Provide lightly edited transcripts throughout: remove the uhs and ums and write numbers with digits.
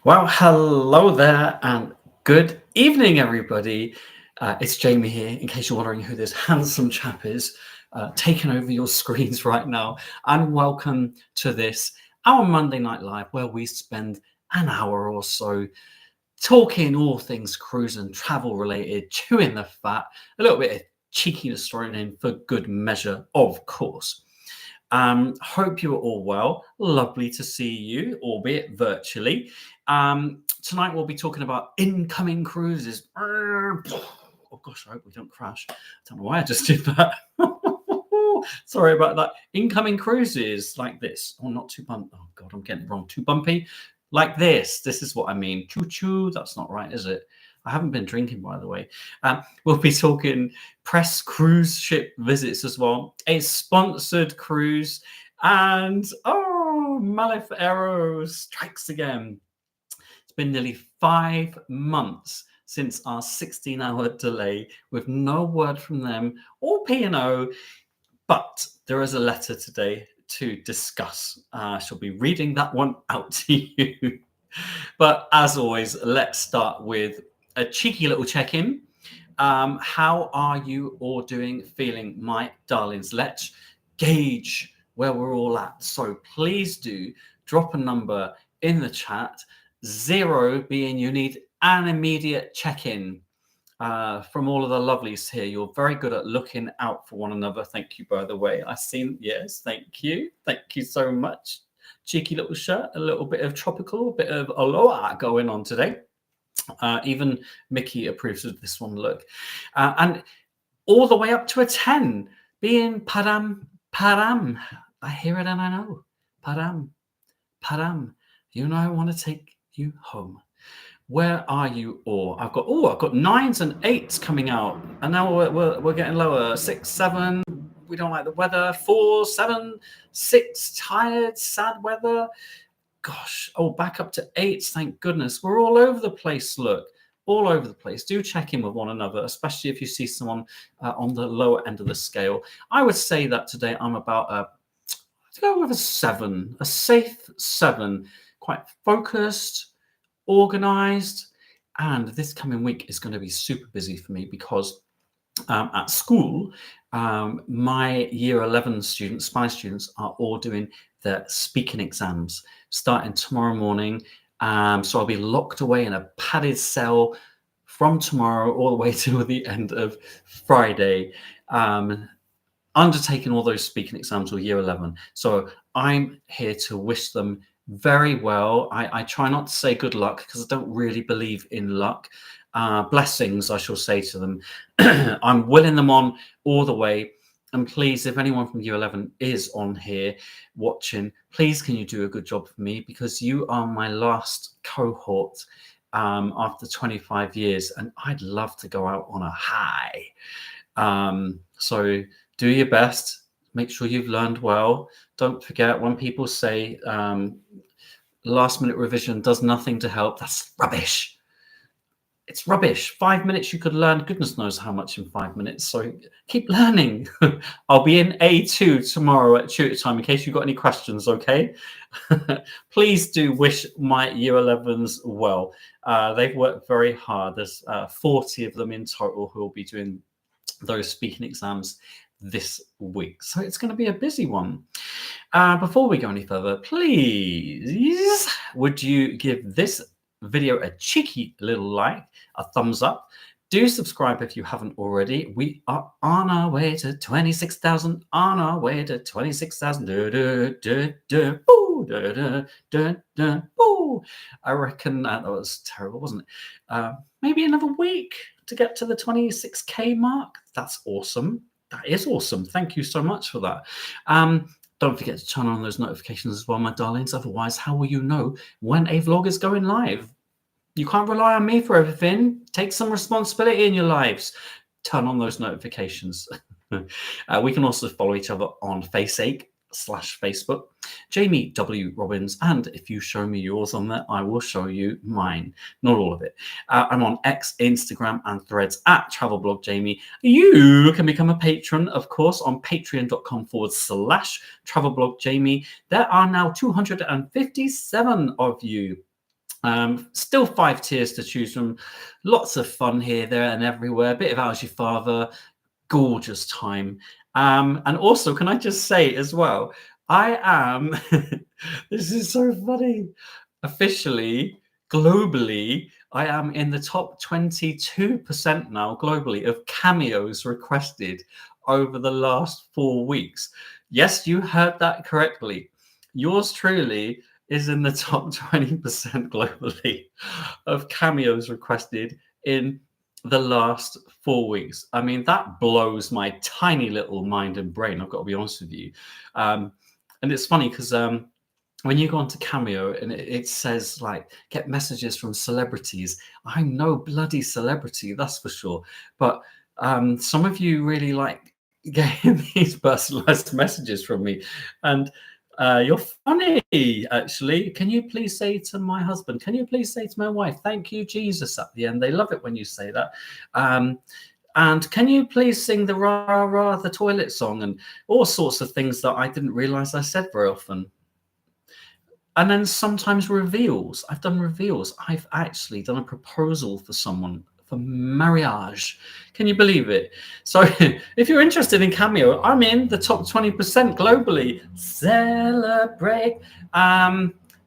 Well, hello there and good evening, everybody. It's Jamie here, in case you're wondering who this handsome chap is, taking over your screens right now. And welcome to this, our Monday Night Live, where we spend an hour or so talking all things cruise and travel related, chewing the fat, a little bit of cheekiness thrown in for good measure, of course. Hope you're all well. Lovely to see you, albeit virtually. Tonight we'll be talking about incoming cruises. Oh gosh, I hope we don't crash. I don't know why I just did that. Sorry about that. Incoming cruises like this. Oh, not too bumpy. Oh god, I'm getting it wrong. Too bumpy. Like this. This is what I mean. Choo choo. That's not right, is it? I haven't been drinking, by the way. We'll be talking press cruise ship visits as well, a sponsored cruise, and Maleth Aero strikes again. It's been nearly 5 months since our 16-hour delay with no word from them or P&O, but there is a letter today to discuss. I shall be reading that one out to you. But as always, let's start with a cheeky little check-in. How are you all doing, feeling, my darlings? Let's gauge where we're all at. So please do drop a number in the chat. 0 being you need an immediate check-in. From all of the lovelies here, you're very good at looking out for one another. Thank you, by the way. I've seen, yes, thank you so much. Cheeky little shirt, a little bit of tropical, a bit of aloha going on today. Even Mickey approves of this one look. And all the way up to a 10, being Param. I hear it and I know. Param. You know I want to take you home. Where are you all? I've got 9s and 8s coming out, and now we're getting lower. 6, 7. We don't like the weather. 4, 7, 6. Tired, sad weather. Gosh, back up to 8s. Thank goodness. We're all over the place. Look, all over the place. Do check in with one another, especially if you see someone on the lower end of the scale. I would say that today I'm about let's go with a 7, a safe 7, quite focused, organized, and this coming week is going to be super busy for me because at school, my year 11 students, spy students, are all doing their speaking exams starting tomorrow morning. So I'll be locked away in a padded cell from tomorrow all the way to the end of Friday, undertaking all those speaking exams with year 11. So I'm here to wish them very well. I try not to say good luck because I don't really believe in luck. Blessings, I shall say to them. I'm willing them on all the way. And please, if anyone from year 11 is on here watching, please can you do a good job for me, because you are my last cohort after 25 years, and I'd love to go out on a high. So do your best. Make sure you've learned well. Don't forget when people say last minute revision does nothing to help. That's rubbish. It's rubbish. 5 minutes you could learn goodness knows how much in 5 minutes. So keep learning. I'll be in A2 tomorrow at tutor time in case you've got any questions, okay? Please do wish my year 11s well. They've worked very hard. There's 40 of them in total who will be doing those speaking exams this week. So it's going to be a busy one. Before we go any further, please, would you give this video a cheeky little like, a thumbs up? Do subscribe if you haven't already. We are on our way to 26,000, on our way to 26,000. I reckon that was terrible, wasn't it? Maybe another week to get to the 26K mark. That's awesome. That is awesome. Thank you so much for that. Don't forget to turn on those notifications as well, my darlings. Otherwise, how will you know when a vlog is going live? You can't rely on me for everything. Take some responsibility in your lives. Turn on those notifications. We can also follow each other on Facebook, Jamie W. Robbins. And if you show me yours on there, I will show you mine. Not all of it. I'm on X, Instagram, and Threads at TravelBlogJamie. You can become a patron, of course, on patreon.com/TravelBlogJamie. There are now 257 of you. Still 5 tiers to choose from. Lots of fun here, there, and everywhere. A bit of How's Your Father? Gorgeous time. And also, can I just say as well, I am, this is so funny, officially, globally, I am in the top 22% now globally of cameos requested over the last 4 weeks. Yes, you heard that correctly. Yours truly is in the top 20% globally of cameos requested in the last 4 weeks. I mean, that blows my tiny little mind and brain. I've got to be honest with you. And it's funny because when you go onto Cameo and it says like get messages from celebrities, I'm no bloody celebrity, that's for sure. But some of you really like getting these personalized messages from me, and you're funny, actually. Can you please say to my husband, can you please say to my wife, thank you, Jesus, at the end? They love it when you say that. And can you please sing the rah rah the toilet song and all sorts of things that I didn't realize I said very often. And then sometimes reveals. I've done reveals. I've actually done a proposal for someone for marriage. Can you believe it? So if you're interested in Cameo, I'm in the top 20% globally. Celebrate.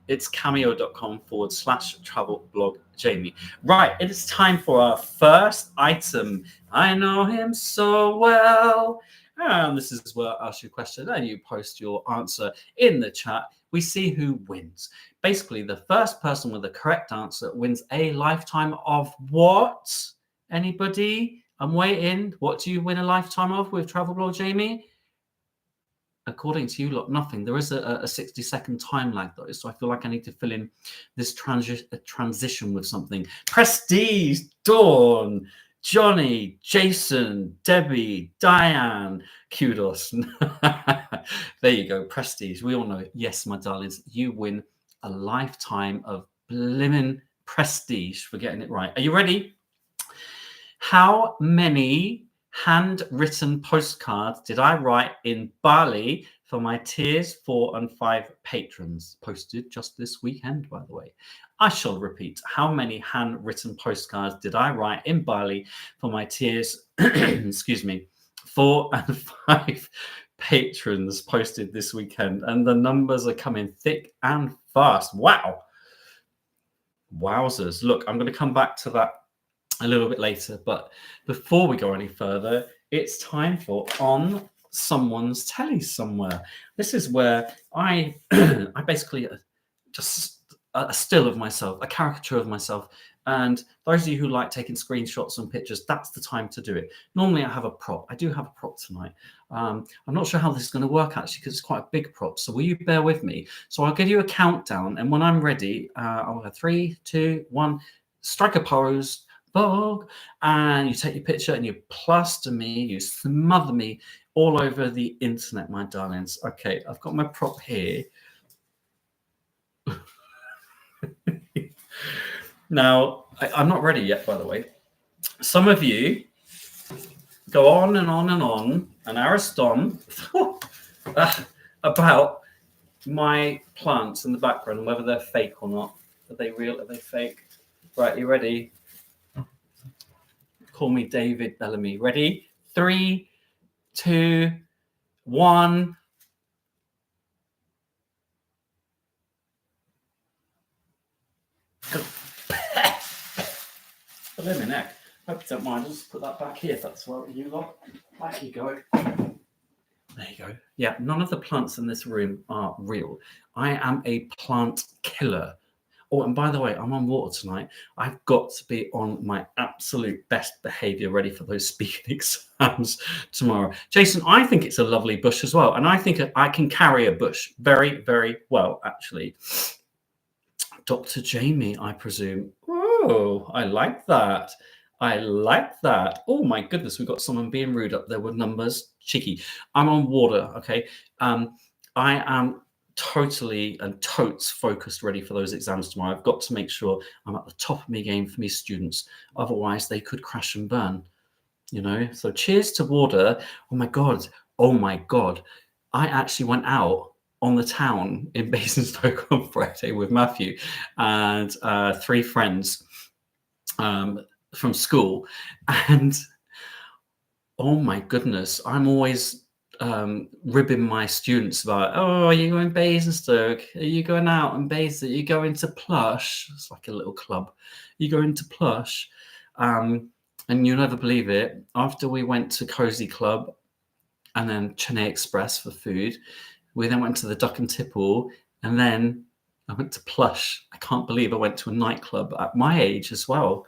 It's cameo.com/travel blog Jamie. Right, it is time for our first item. I know him so well. And this is where I ask you a question and you post your answer in the chat. We see who wins. Basically, the first person with the correct answer wins a lifetime of what? Anybody? I'm waiting. What do you win a lifetime of with Travel Blog Jamie? According to you lot, nothing. There is a 60-second time lag though, so I feel like I need to fill in this transition with something. Prestige, Dawn, Johnny, Jason, Debbie, Diane, kudos. There you go, prestige. We all know it. Yes, my darlings, you win a lifetime of blimmin' prestige for getting it right. Are you ready? How many handwritten postcards did I write in Bali for my tiers 4 and 5 patrons? Posted just this weekend, by the way. I shall repeat. How many handwritten postcards did I write in Bali for my tiers, excuse me, 4 and 5 patrons? Posted this weekend, and the numbers are coming thick and fast. Wow. Wowzers. Look, I'm going to come back to that a little bit later, but before we go any further, it's time for On Someone's Telly Somewhere. This is where I I basically just a still of myself, a caricature of myself. And those of you who like taking screenshots and pictures, that's the time to do it. Normally I have a prop. I do have a prop tonight. I'm not sure how this is going to work actually, because it's quite a big prop. So will you bear with me? So I'll give you a countdown, and when I'm ready, I'll go 3, 2, 1, strike a pose, Vogue, and you take your picture and you plaster me, you smother me all over the internet, my darlings. Okay, I've got my prop here. Now, I'm not ready yet, by the way. Some of you go on and on and on, and Ariston, about my plants in the background, whether they're fake or not. Are they real? Are they fake? Right, you ready? Call me David Bellamy. Ready? 3, 2, 1. Blimey neck. Hope you don't mind. I'll just put that back here if that's what you lot. Back you go. There you go. Yeah, none of the plants in this room are real. I am a plant killer. Oh, and by the way, I'm on water tonight. I've got to be on my absolute best behavior, ready for those speaking exams tomorrow. Jason, I think it's a lovely bush as well. And I think I can carry a bush very, very well, actually. Dr. Jamie, I presume. Oh, I like that. I like that. Oh my goodness, we've got someone being rude up there with numbers. Cheeky. I'm on water, okay? I am totally and totes focused, ready for those exams tomorrow. I've got to make sure I'm at the top of my game for me students. Otherwise, they could crash and burn, you know? So cheers to water. Oh my God. I actually went out on the town in Basingstoke on Friday with Matthew and 3 friends from school. And oh my goodness, I'm always ribbing my students about, oh, are you going Basingstoke? Are you going out and Basingstoke? You go into Plush? It's like a little club. You go into Plush. And you'll never believe it. After we went to Cozy Club and then Chennai Express for food, we then went to the Duck and Tipple, and then I went to Plush. I can't believe I went to a nightclub at my age as well.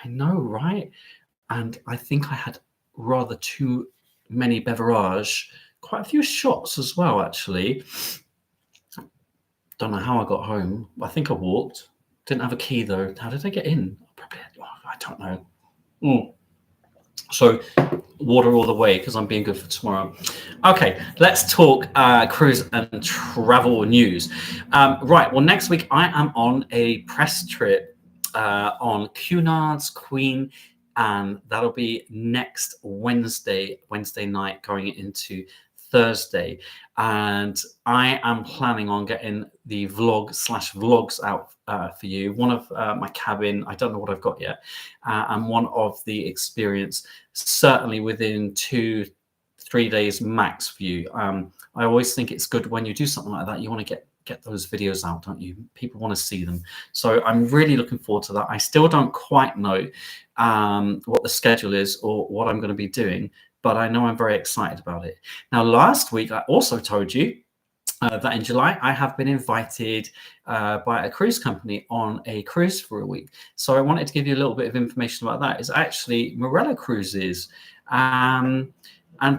I know, right? And I think I had rather too many beverage, quite a few shots as well, actually. Don't know how I got home. I think I walked. Didn't have a key though. How did I get in? Probably, I don't know. So water all the way because I'm being good for tomorrow. Okay, let's talk cruise and travel news. Right, well, next week I am on a press trip on Cunard's Queen, and that'll be next Wednesday night going into Thursday. And I am planning on getting the vlogs out for you. One of my cabin, I don't know what I've got yet, and one of the experience, certainly within 2-3 days max for you. I always think it's good when you do something like that, you want to get those videos out, don't you? People want to see them. So I'm really looking forward to that. I still don't quite know what the schedule is or what I'm going to be doing, but I know I'm very excited about it. Now, last week, I also told you that in July, I have been invited by a cruise company on a cruise for a week. So I wanted to give you a little bit of information about that. It's actually Marella Cruises. And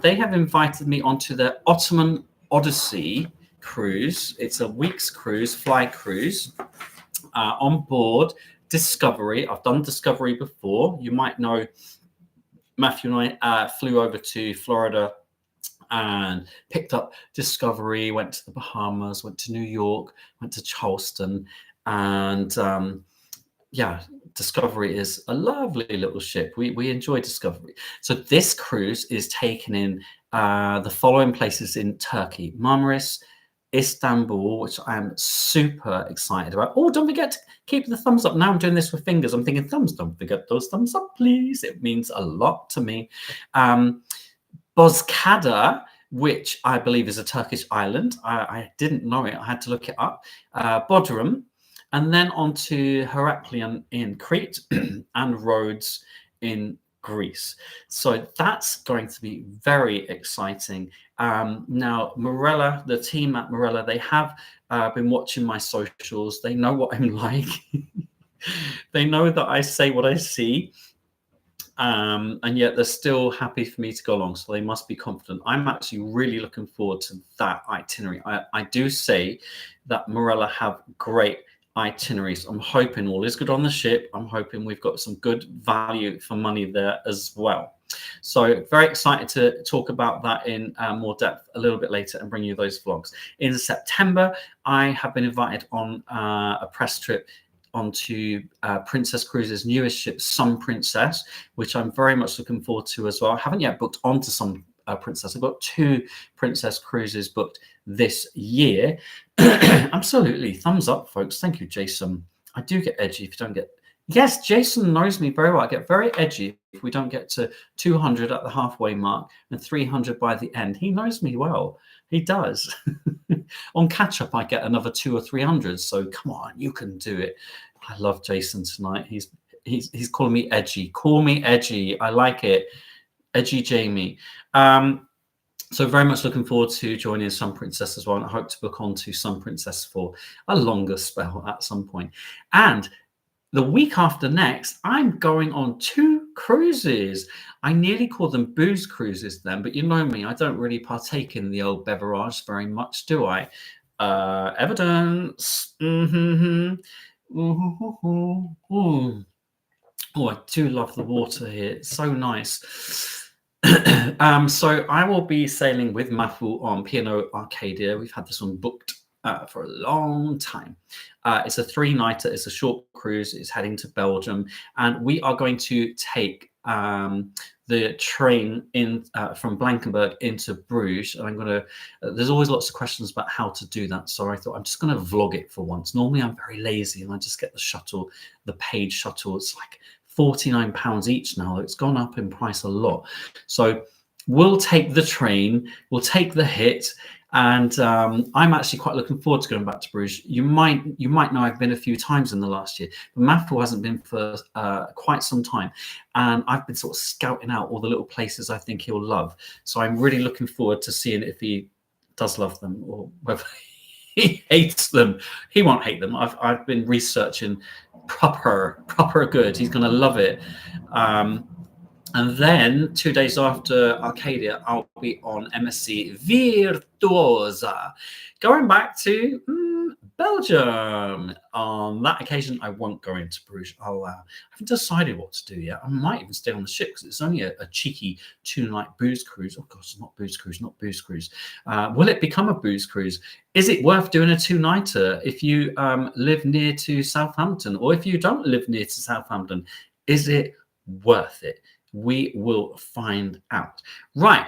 they have invited me onto the Ottoman Odyssey cruise. It's a week's cruise, fly cruise, on board Discovery. I've done Discovery before. You might know Matthew and I flew over to Florida and picked up Discovery, went to the Bahamas, went to New York, went to Charleston. And yeah, Discovery is a lovely little ship. We enjoy Discovery. So this cruise is taken in the following places in Turkey: Marmaris, Istanbul, which I'm super excited about. Oh, don't forget to keep the thumbs up. Now I'm doing this with fingers. I'm thinking thumbs. Don't forget those thumbs up, please. It means a lot to me. Bozcaada, which I believe is a Turkish island. I didn't know it. I had to look it up. Bodrum, and then on to Heraklion in Crete and Rhodes in Greece. So that's going to be very exciting. Now, Marella, the team at Marella, they have been watching my socials. They know what I'm like. They know that I say what I see. And yet they're still happy for me to go along, so they must be confident. I'm actually really looking forward to that itinerary. I do say that Marella have great itineraries. I'm hoping all is good on the ship. I'm hoping we've got some good value for money there as well. So very excited to talk about that in more depth a little bit later and bring you those vlogs. In September, I have been invited on a press trip onto Princess Cruises' newest ship, Sun Princess, which I'm very much looking forward to as well. I haven't yet booked onto Sun Princess. I've got 2 Princess Cruises booked this year. Absolutely. Thumbs up, folks. Thank you, Jason. I do get edgy if you don't get... Yes, Jason knows me very well. I get very edgy if we don't get to 200 at the halfway mark and 300 by the end. He knows me well. He does. On catch up, I get another 200 or 300. So come on, you can do it. I love Jason tonight. He's calling me edgy. Call me edgy. I like it. Edgy Jamie. So very much looking forward to joining Sun Princess as well. And I hope to book on to Sun Princess for a longer spell at some point. And the week after next, I'm going on 2 cruises. I nearly call them booze cruises then, but you know me, I don't really partake in the old beverage very much, do I? Evidence. Oh, I do love the water here. It's so nice. So I will be sailing with Mafu on P&O Arcadia. We've had this one booked for a long time. It's a 3-nighter. It's a short cruise. It's heading to Belgium, and we are going to take the train in from Blankenberg into Bruges, and I'm going to. There's always lots of questions about how to do that, so I thought I'm just going to vlog it for once. Normally, I'm very lazy and I just get the shuttle, the paid shuttle. It's like £49 each now. It's gone up in price a lot. So we'll take the train, we'll take the hit, and I'm actually quite looking forward to going back to Bruges. You might know I've been a few times in the last year, but Matthew hasn't been for quite some time, and I've been sort of scouting out all the little places I think he'll love. So I'm really looking forward to seeing if he does love them or whether he hates them. He won't hate them. I've been researching proper good. He's going to love it. And then 2 days after Arcadia, I'll be on MSc Virtuosa, going back to Belgium. On that occasion, I won't go into Bruges. I haven't decided what to do yet. I might even stay on the ship because it's only a cheeky 2-night booze cruise. Oh gosh, not booze cruise. Will it become a booze cruise? Is it worth doing a 2-nighter if you live near to Southampton, or if you don't live near to Southampton? Is it worth it? We will find out. Right,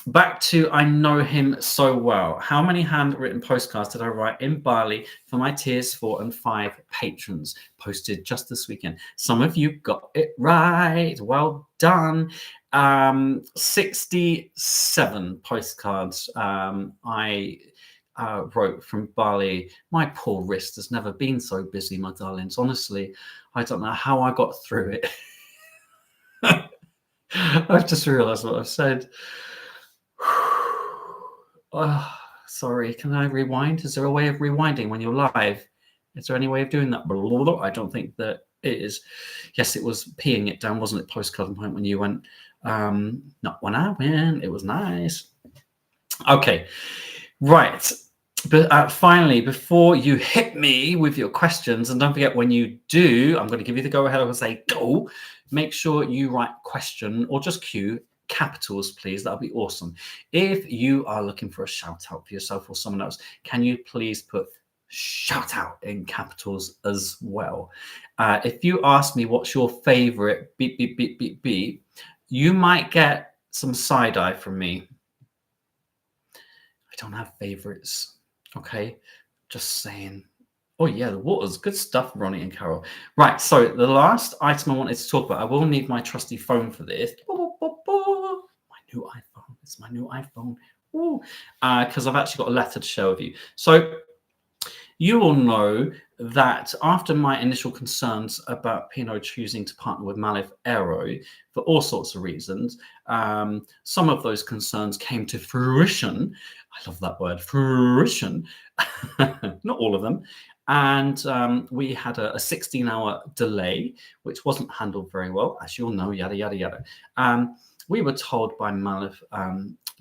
back to I know him so well. How many handwritten postcards did I write in Bali for my Tiers 4 and 5 patrons? Posted just this weekend. Some of you got it right. Well done. 67 postcards I wrote from Bali. My poor wrist has never been so busy, my darlings. Honestly, I don't know how I got through it. I've just realized what I've said. Oh, sorry, can I rewind? Is there a way of rewinding when you're live? Is there any way of doing that? I don't think that it is. Yes, it was peeing it down, wasn't it? Postcard point when you went. Not when I went. It was nice. Okay, right. But finally, before you hit me with your questions, and don't forget when you do, I'm going to give you the go ahead. I'm going to say go. Make sure you write question or just Q capitals, please. That'll be awesome. If you are looking for a shout out for yourself or someone else, can you please put shout out in capitals as well? If you ask me what's your favorite beep, beep, beep, beep, beep, you might get some side eye from me. I don't have favorites. Okay, just saying. Oh yeah, the water's good stuff, Ronnie and Carol. Right, so the last item I wanted to talk about, I will need my trusty phone for this. My new iPhone. It's my new iPhone. Because I've actually got a letter to share with you. So you will know that after my initial concerns about Pinot choosing to partner with Maleth Aero for all sorts of reasons, some of those concerns came to fruition. I love that word, fruition. Not all of them. And we had a 16-hour delay, which wasn't handled very well, as you'll know, yada, yada, yada. We were told by Maleth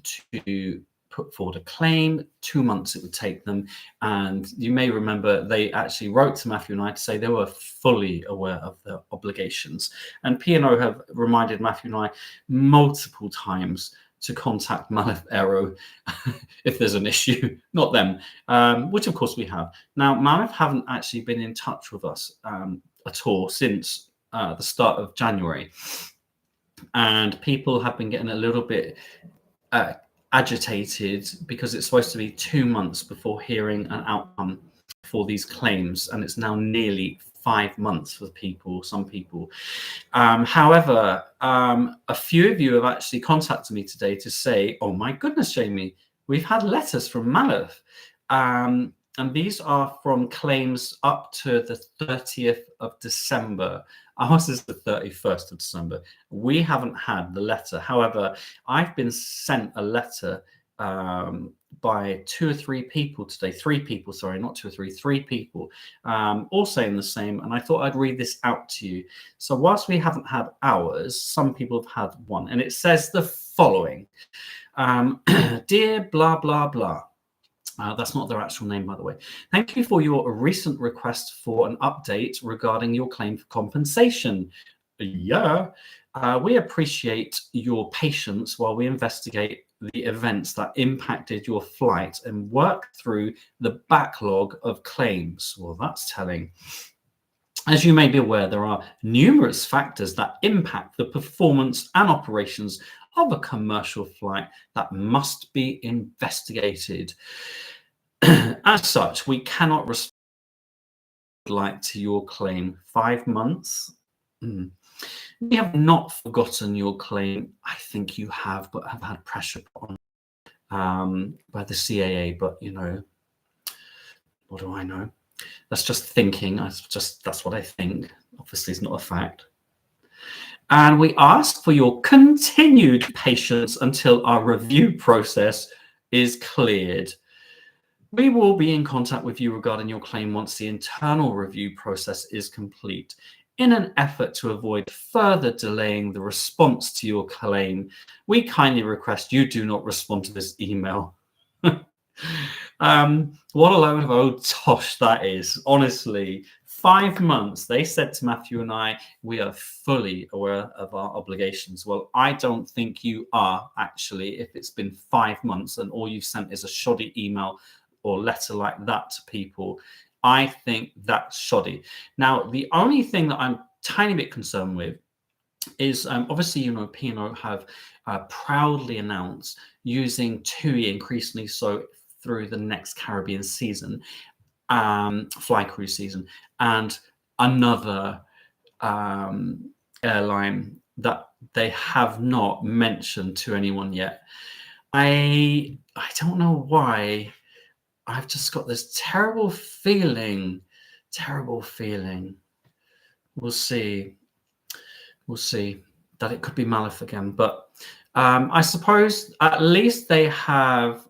to put forward a claim. 2 months it would take them. And you may remember they actually wrote to Matthew and I to say they were fully aware of the obligations. And P&O have reminded Matthew and I multiple times to contact Maleth Aero if there's an issue, not them, which of course we have. Now, Maleth haven't actually been in touch with us at all since the start of January. And people have been getting a little bit agitated because it's supposed to be 2 months before hearing an outcome for these claims. And it's now nearly 5 months for people, some people. However, a few of you have actually contacted me today to say, oh my goodness, Jamie, we've had letters from Maleth. And these are from claims up to the 30th of December. Ours is the 31st of December. We haven't had the letter. However, I've been sent a letter by 2 or 3 people today. 3 people, sorry, not 2 or 3, 3 people, all saying the same. And I thought I'd read this out to you. So whilst we haven't had ours, some people have had one. And it says the following. Dear blah, blah, blah. That's not their actual name, by the way. Thank you for your recent request for an update regarding your claim for compensation. Yeah, we appreciate your patience while we investigate the events that impacted your flight and work through the backlog of claims. Well, that's telling. As you may be aware, there are numerous factors that impact the performance and operations of a commercial flight that must be investigated. As such, we cannot respond to your claim. 5 months? Mm. We have not forgotten your claim. I think you have, but have had pressure put on by the CAA. But what do I know? That's just thinking. That's what I think. Obviously, it's not a fact. And we ask for your continued patience until our review process is cleared. We will be in contact with you regarding your claim once the internal review process is complete. In an effort to avoid further delaying the response to your claim, we kindly request you do not respond to this email. What a load of old tosh that is. Honestly, 5 months. They said to Matthew and I, we are fully aware of our obligations. Well, I don't think you are, actually, if it's been 5 months and all you've sent is a shoddy email or letter like that to people. I think that's shoddy. Now, the only thing that I'm tiny bit concerned with is obviously, P&O have proudly announced using TUI increasingly so through the next Caribbean season, fly cruise season, and another airline that they have not mentioned to anyone yet. I don't know why. I've just got this terrible feeling. We'll see that it could be Maleth again. But I suppose at least they have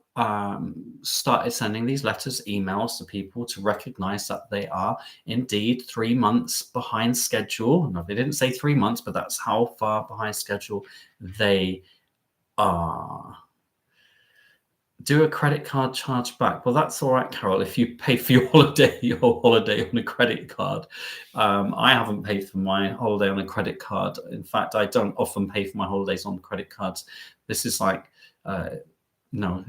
started sending these letters, emails to people to recognize that they are indeed 3 months behind schedule. No, they didn't say 3 months, but that's how far behind schedule they are. Do a credit card charge back? Well, that's all right, Carol. If you pay for your holiday on a credit card. I haven't paid for my holiday on a credit card. In fact, I don't often pay for my holidays on credit cards. This is like, no,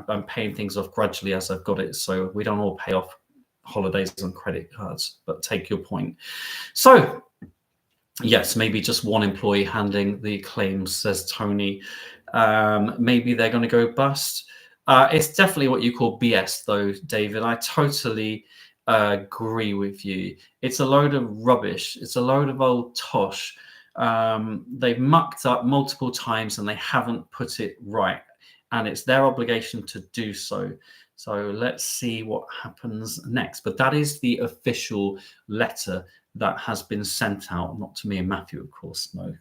I'm paying things off gradually as I've got it. So we don't all pay off holidays on credit cards, but take your point. So yes, maybe just one employee handling the claims, says Tony. Maybe they're going to go bust. It's definitely what you call BS, though, David. I totally agree with you. It's a load of rubbish. It's a load of old tosh. They've mucked up multiple times and they haven't put it right. And it's their obligation to do so. So let's see what happens next. But that is the official letter that has been sent out, not to me and Matthew, of course, no.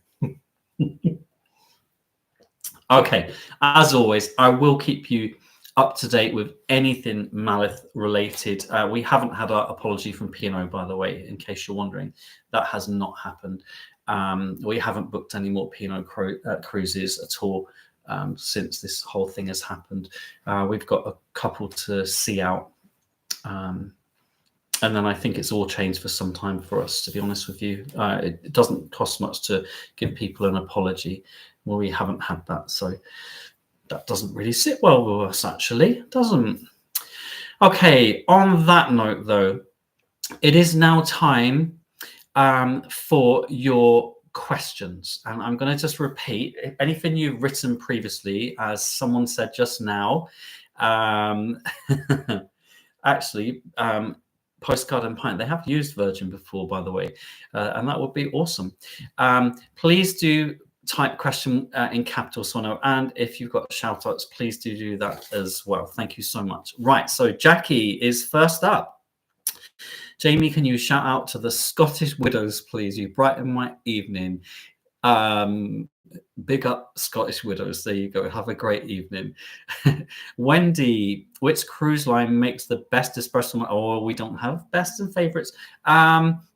Okay, as always, I will keep you up to date with anything Maleth related. We haven't had our apology from P&O, by the way, in case you're wondering. That has not happened. We haven't booked any more P&O cruises at all since this whole thing has happened. We've got a couple to see out. And then I think it's all changed for some time for us, to be honest with you. It doesn't cost much to give people an apology. Well, we haven't had that, so that doesn't really sit well with us, actually, doesn't. Okay, on that note, though, it is now time for your questions. And I'm going to just repeat anything you've written previously, as someone said just now. Actually, Postcard and Pint, they have used Virgin before, by the way, and that would be awesome. Please do type question in capital Sono, and if you've got shout outs, please do that as well. Thank you so much. Right, so Jackie is first up. Jamie, can you shout out to the Scottish widows, please? You brighten my evening. Big up Scottish widows. There you go. Have a great evening. Wendy, which cruise line makes the best espresso? Oh, we don't have best and favorites.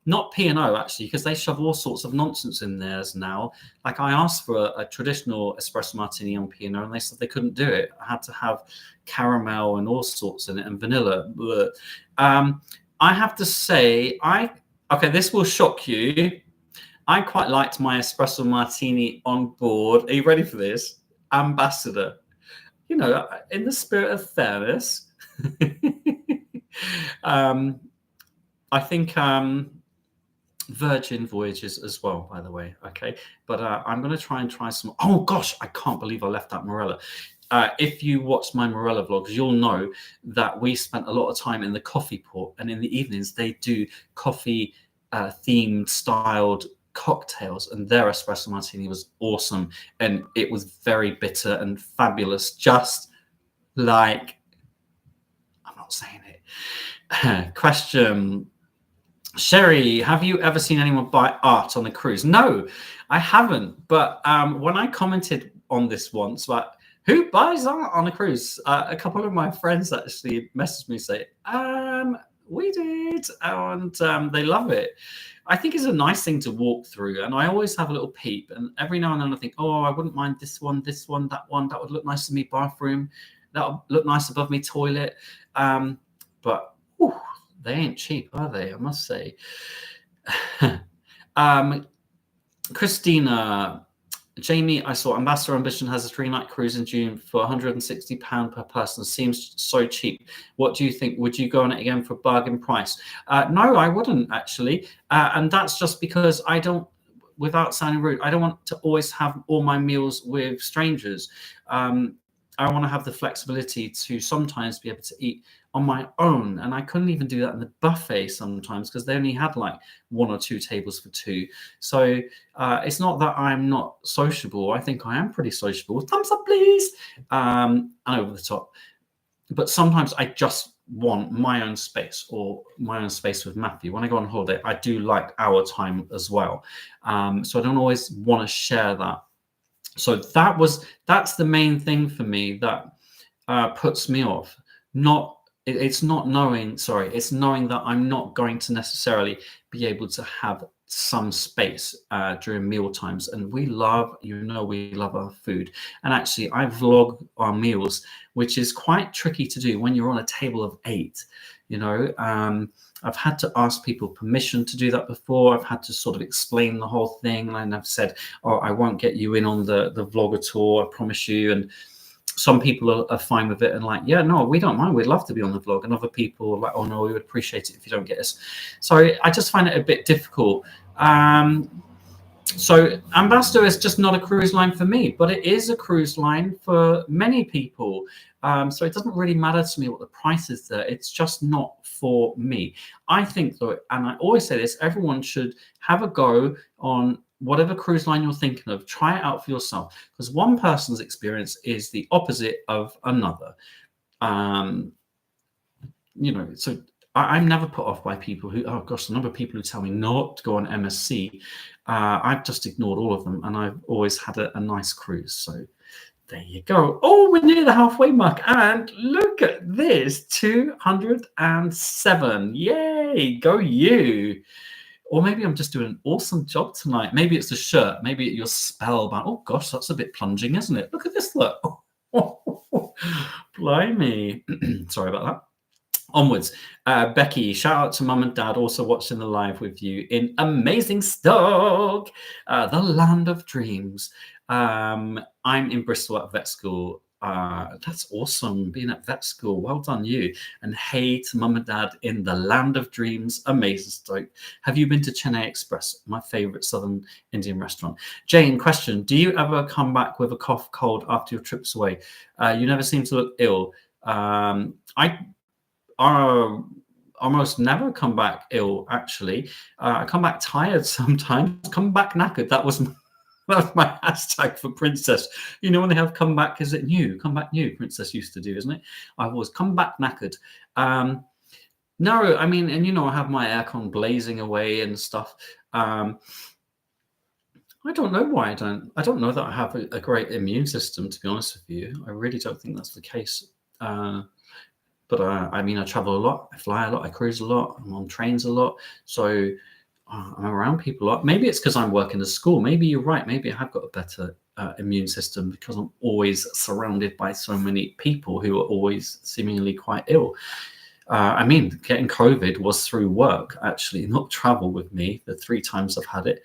Not P&O, actually, because they shove all sorts of nonsense in theirs now. Like, I asked for a traditional espresso martini on P&O and they said they couldn't do it. I had to have caramel and all sorts in it and vanilla. I have to say, okay, this will shock you. I quite liked my espresso martini on board. Are you ready for this? Ambassador. You know, in the spirit of fairness. I think Virgin voyages as well, by the way. Okay, but I'm going to try some. Oh gosh, I can't believe I left out Morella. If you watch my Morella vlogs, you'll know that we spent a lot of time in the coffee port, and in the evenings they do coffee themed styled cocktails, and their espresso martini was awesome, and it was very bitter and fabulous, just like, I'm not saying it. Question. Sherry, have you ever seen anyone buy art on a cruise? No, I haven't. But when I commented on this once, like, who buys art on a cruise? A couple of my friends actually messaged me say, we did, and they love it. I think it's a nice thing to walk through, and I always have a little peep. And every now and then I think, oh, I wouldn't mind this one, that one. That would look nice in me bathroom. That would look nice above me toilet. But whew, they ain't cheap, are they? I must say. Christina, Jamie, I saw Ambassador Ambition has a 3-night cruise in June for £160 per person. Seems so cheap. What do you think? Would you go on it again for a bargain price? No, I wouldn't actually. And that's just because I don't, without sounding rude, I don't want to always have all my meals with strangers. I want to have the flexibility to sometimes be able to eat on my own, and I couldn't even do that in the buffet sometimes because they only had like 1 or 2 tables for 2. So it's not that I'm not sociable. I think I am pretty sociable. Thumbs up, please. And over the top. But sometimes I just want my own space, or my own space with Matthew. When I go on holiday, I do like our time as well. So I don't always want to share that. So that's the main thing for me that puts me off. It's knowing that I'm not going to necessarily be able to have some space during meal times. And we love our food. And actually, I vlog our meals, which is quite tricky to do when you're on a table of 8. I've had to ask people permission to do that before. I've had to sort of explain the whole thing, and I've said, oh, I won't get you in on the vlog at all, I promise you. And some people are fine with it and like, yeah, no, we don't mind, we'd love to be on the vlog. And other people are like, oh no, we would appreciate it if you don't get us. So I just find it a bit difficult. So Ambassador is just not a cruise line for me, but it is a cruise line for many people. So it doesn't really matter to me what the price is there. It's just not for me. I think, though, and I always say this, everyone should have a go on whatever cruise line you're thinking of. Try it out for yourself, because one person's experience is the opposite of another. So I'm never put off by people who, oh gosh, the number of people who tell me not to go on MSC. I've just ignored all of them, and I've always had a nice cruise. So there you go. Oh, we're near the halfway mark, and look at this, 207. Yay, go you. Or maybe I'm just doing an awesome job tonight. Maybe it's the shirt. Maybe you're spellbound. Oh gosh, that's a bit plunging, isn't it? Look at this, look. Blimey. Sorry about that. Onwards. Becky, shout out to mum and dad also watching the live with you in amazing Stoke, the land of dreams. I'm in Bristol at vet school. That's awesome, being at vet school. Well done, you. And hey to mum and dad in the land of dreams, amazing Stoke. Have you been to Chennai Express, my favorite southern Indian restaurant? Jane, question, do you ever come back with a cough, cold after your trips away? You never seem to look ill. I almost never come back ill, actually. I come back tired sometimes, come back knackered. That was my hashtag for Princess. You know, when they have come back, is it new? Come back new, Princess used to do, isn't it? I've always come back knackered. No, I mean, and I have my aircon blazing away and stuff. I don't know why I don't know that I have a great immune system, to be honest with you. I really don't think that's the case. But I mean, I travel a lot, I fly a lot, I cruise a lot, I'm on trains a lot. So I'm around people a lot. Maybe it's because I'm working at school. Maybe you're right. Maybe I have got a better immune system because I'm always surrounded by so many people who are always seemingly quite ill. I mean, getting COVID was through work, actually, not travel with me, the 3 times I've had it.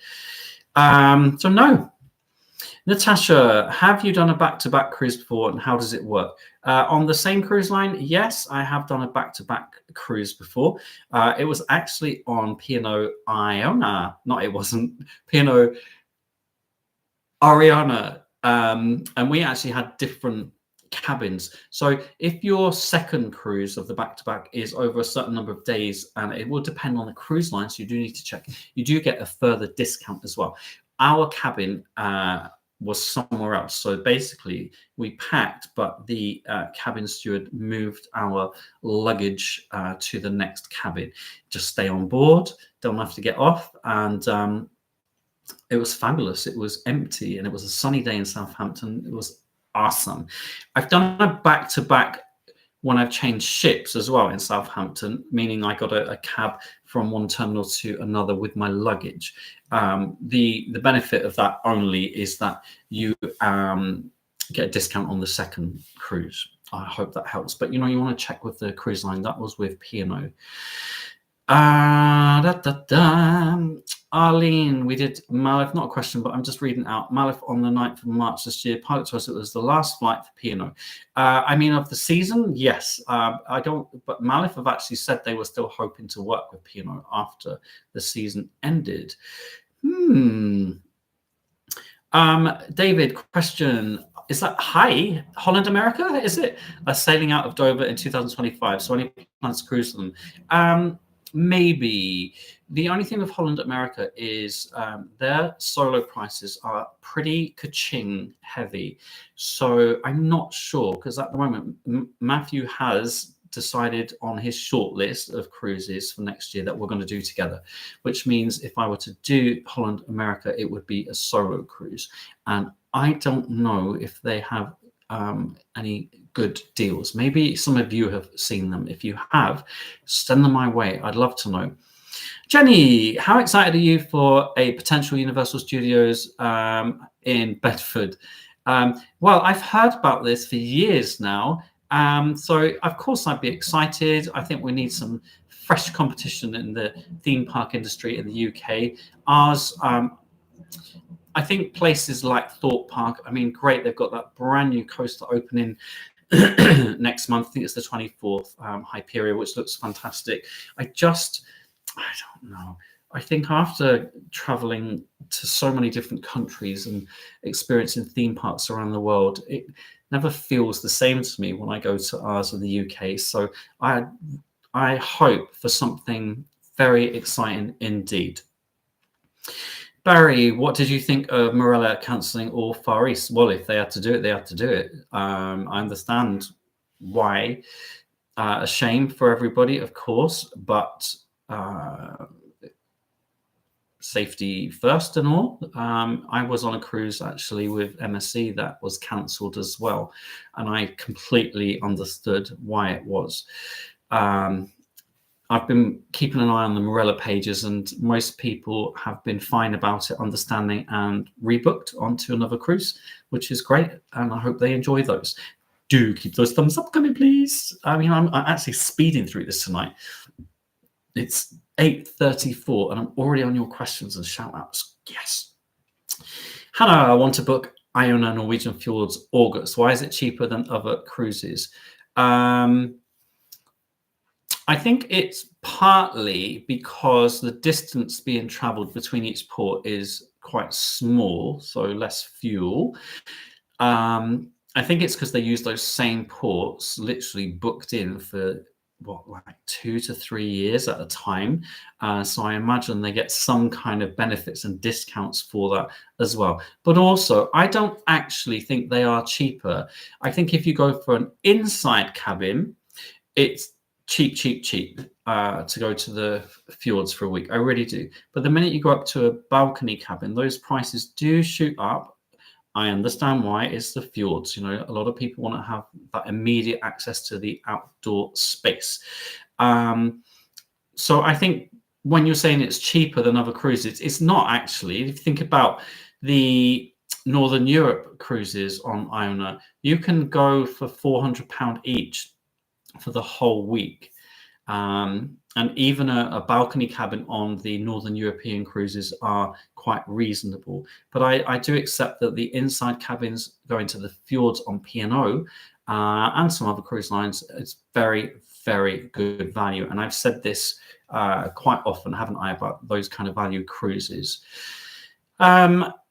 So no. Natasha, have you done a back-to-back cruise before, and how does it work? On the same cruise line, yes, I have done a back-to-back cruise before. It was actually on P&O Iona. No, it wasn't. P&O Ariana. And we actually had different cabins. So if your second cruise of the back-to-back is over a certain number of days, and it will depend on the cruise line, so you do need to check, you do get a further discount as well. Our cabin was somewhere else. So basically we packed, but the cabin steward moved our luggage to the next cabin. Just stay on board, don't have to get off. And it was fabulous. It was empty and it was a sunny day in Southampton. It was awesome. I've done a back-to-back when I've changed ships as well in Southampton, meaning I got a cab from one terminal to another with my luggage. The benefit of that only is that you get a discount on the second cruise. I hope that helps. But you want to check with the cruise line. That was with P&O. Arlene, we did Maleth, not a question, but I'm just reading out. Maleth on the 9th of March this year. Pilot told us it was the last flight for P&O. I mean, of the season, yes. I don't, but Maleth have actually said they were still hoping to work with P&O after the season ended. David, question. Is that hi Holland America? Is it sailing out of Dover in 2025? So any plans to cruise them? Maybe. The only thing with Holland America is their solo prices are pretty ka-ching heavy. So I'm not sure, because at the moment Matthew has decided on his short list of cruises for next year that we're going to do together, which means if I were to do Holland America, it would be a solo cruise. And I don't know if they have any good deals. Maybe some of you have seen them. If you have, send them my way. I'd love to know. Jenny, how excited are you for a potential Universal Studios in Bedford? Well, I've heard about this for years now. So of course I'd be excited. I think we need some fresh competition in the theme park industry in the UK. Ours, I think places like Thorpe Park, I mean, great. They've got that brand new coaster opening next month. I think it's the 24th, Hyperia, which looks fantastic. I don't know. I think after traveling to so many different countries and experiencing theme parks around the world, it never feels the same to me when I go to ours in the UK. So I hope for something very exciting indeed. Barry, what did you think of Morella cancelling all Far East? Well, if they had to do it, they had to do it. I understand why. A shame for everybody, of course, but safety first and all. I was on a cruise actually with MSC that was cancelled as well, and I completely understood why it was. I've been keeping an eye on the Morella pages, and most people have been fine about it, understanding, and rebooked onto another cruise, which is great, and I hope they enjoy those. Do keep those thumbs up coming, please. I mean, I'm actually speeding through this tonight. It's 8:34 and I'm already on your questions and shout outs. Yes. Hannah, I want to book Iona Norwegian Fjords August. Why is it cheaper than other cruises? I think it's partly because the distance being traveled between each port is quite small, so less fuel. I think it's because they use those same ports literally booked in for like 2 to 3 years at a time. So I imagine they get some kind of benefits and discounts for that as well. But also, I don't actually think they are cheaper. I think if you go for an inside cabin, it's cheap to go to the fjords for a week. I really do. But the minute you go up to a balcony cabin, those prices do shoot up. I understand why. It's the fjords. A lot of people want to have that immediate access to the outdoor space. So I think when you're saying it's cheaper than other cruises, it's not actually. If you think about the Northern Europe cruises on Iona, you can go for £400 each for the whole week. And and even a balcony cabin on the Northern European cruises are quite reasonable. But I do accept that the inside cabins going to the fjords on P&O and some other cruise lines, it's very, very good value. And I've said this quite often, haven't I, about those kind of value cruises.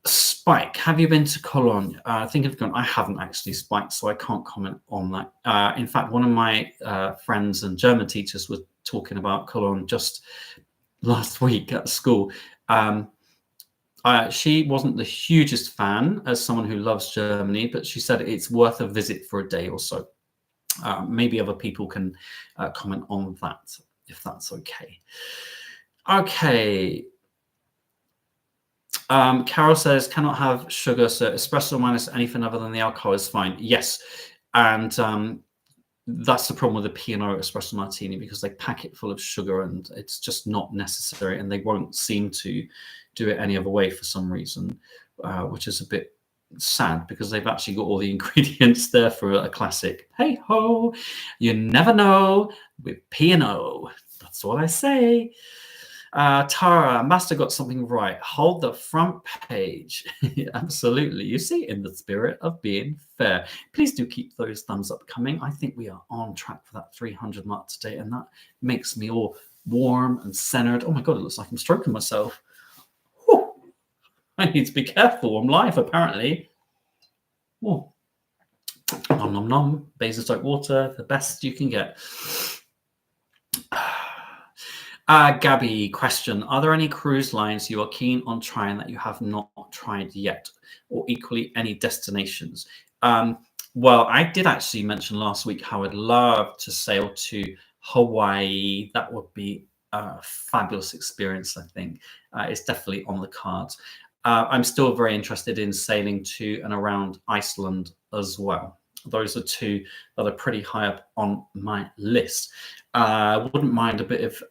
Spike, have you been to Cologne? I think I've gone. I haven't actually, Spike, so I can't comment on that. In fact, one of my friends and German teachers was talking about Cologne just last week at school. She wasn't the hugest fan as someone who loves Germany, but she said it's worth a visit for a day or so. Maybe other people can comment on that, if that's okay. Okay. Carol says, cannot have sugar, so espresso minus anything other than the alcohol is fine. Yes. And that's the problem with the P&O espresso martini, because they pack it full of sugar and it's just not necessary, and they won't seem to do it any other way for some reason, which is a bit sad, because they've actually got all the ingredients there for a classic. Hey ho, you never know with P&O. That's what I say. Tara, Master got something right. Hold the front page. Absolutely. You see, in the spirit of being fair. Please do keep those thumbs up coming. I think we are on track for that 300 mark today, and that makes me all warm and centered. Oh my God, it looks like I'm stroking myself. Whew. I need to be careful. I'm live, apparently. Oh. Nom nom nom. Basil soap water, the best you can get. Gabby, question. Are there any cruise lines you are keen on trying that you have not tried yet? Or equally, any destinations? Well, I did actually mention last week how I'd love to sail to Hawaii. That would be a fabulous experience, I think. It's definitely on the cards. I'm still very interested in sailing to and around Iceland as well. Those are two that are pretty high up on my list. I wouldn't mind a bit of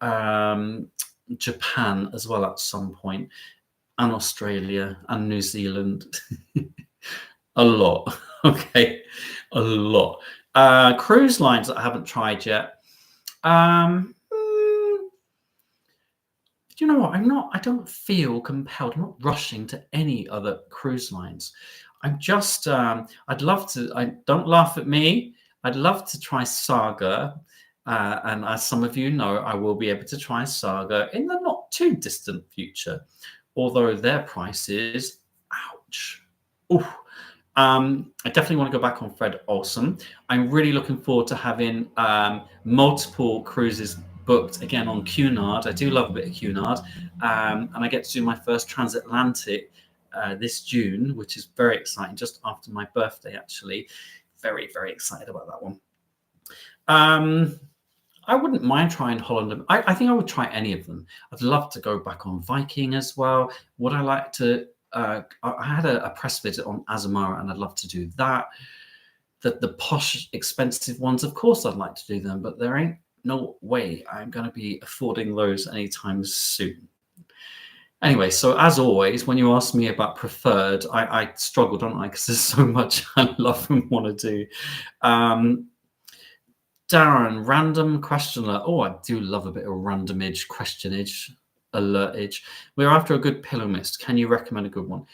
Japan as well at some point, and Australia and New Zealand. A lot. Okay, a lot. Cruise lines that I haven't tried yet. Do you know what? I don't feel compelled. I'm not rushing to any other cruise lines. I'm just, I'd love to, don't laugh at me. I'd love to try Saga. And as some of you know, I will be able to try Saga in the not too distant future, although their prices, ouch. Ooh. I definitely want to go back on Fred Olsen. I'm really looking forward to having multiple cruises booked again on Cunard. I do love a bit of Cunard. And I get to do my first transatlantic this June, which is very exciting, just after my birthday, actually. Very, very excited about that one. I wouldn't mind trying Holland. I think I would try any of them. I'd love to go back on Viking as well. Would I like to? I had a press visit on Azamara, and I'd love to do that. The posh, expensive ones, of course, I'd like to do them, but there ain't no way I'm going to be affording those anytime soon. Anyway, so as always, when you ask me about preferred, I struggle, don't I? Because there's so much I love and want to do. Darren, random questioner. Oh, I do love a bit of randomage, questionage, alertage. We're after a good pillow mist. Can you recommend a good one?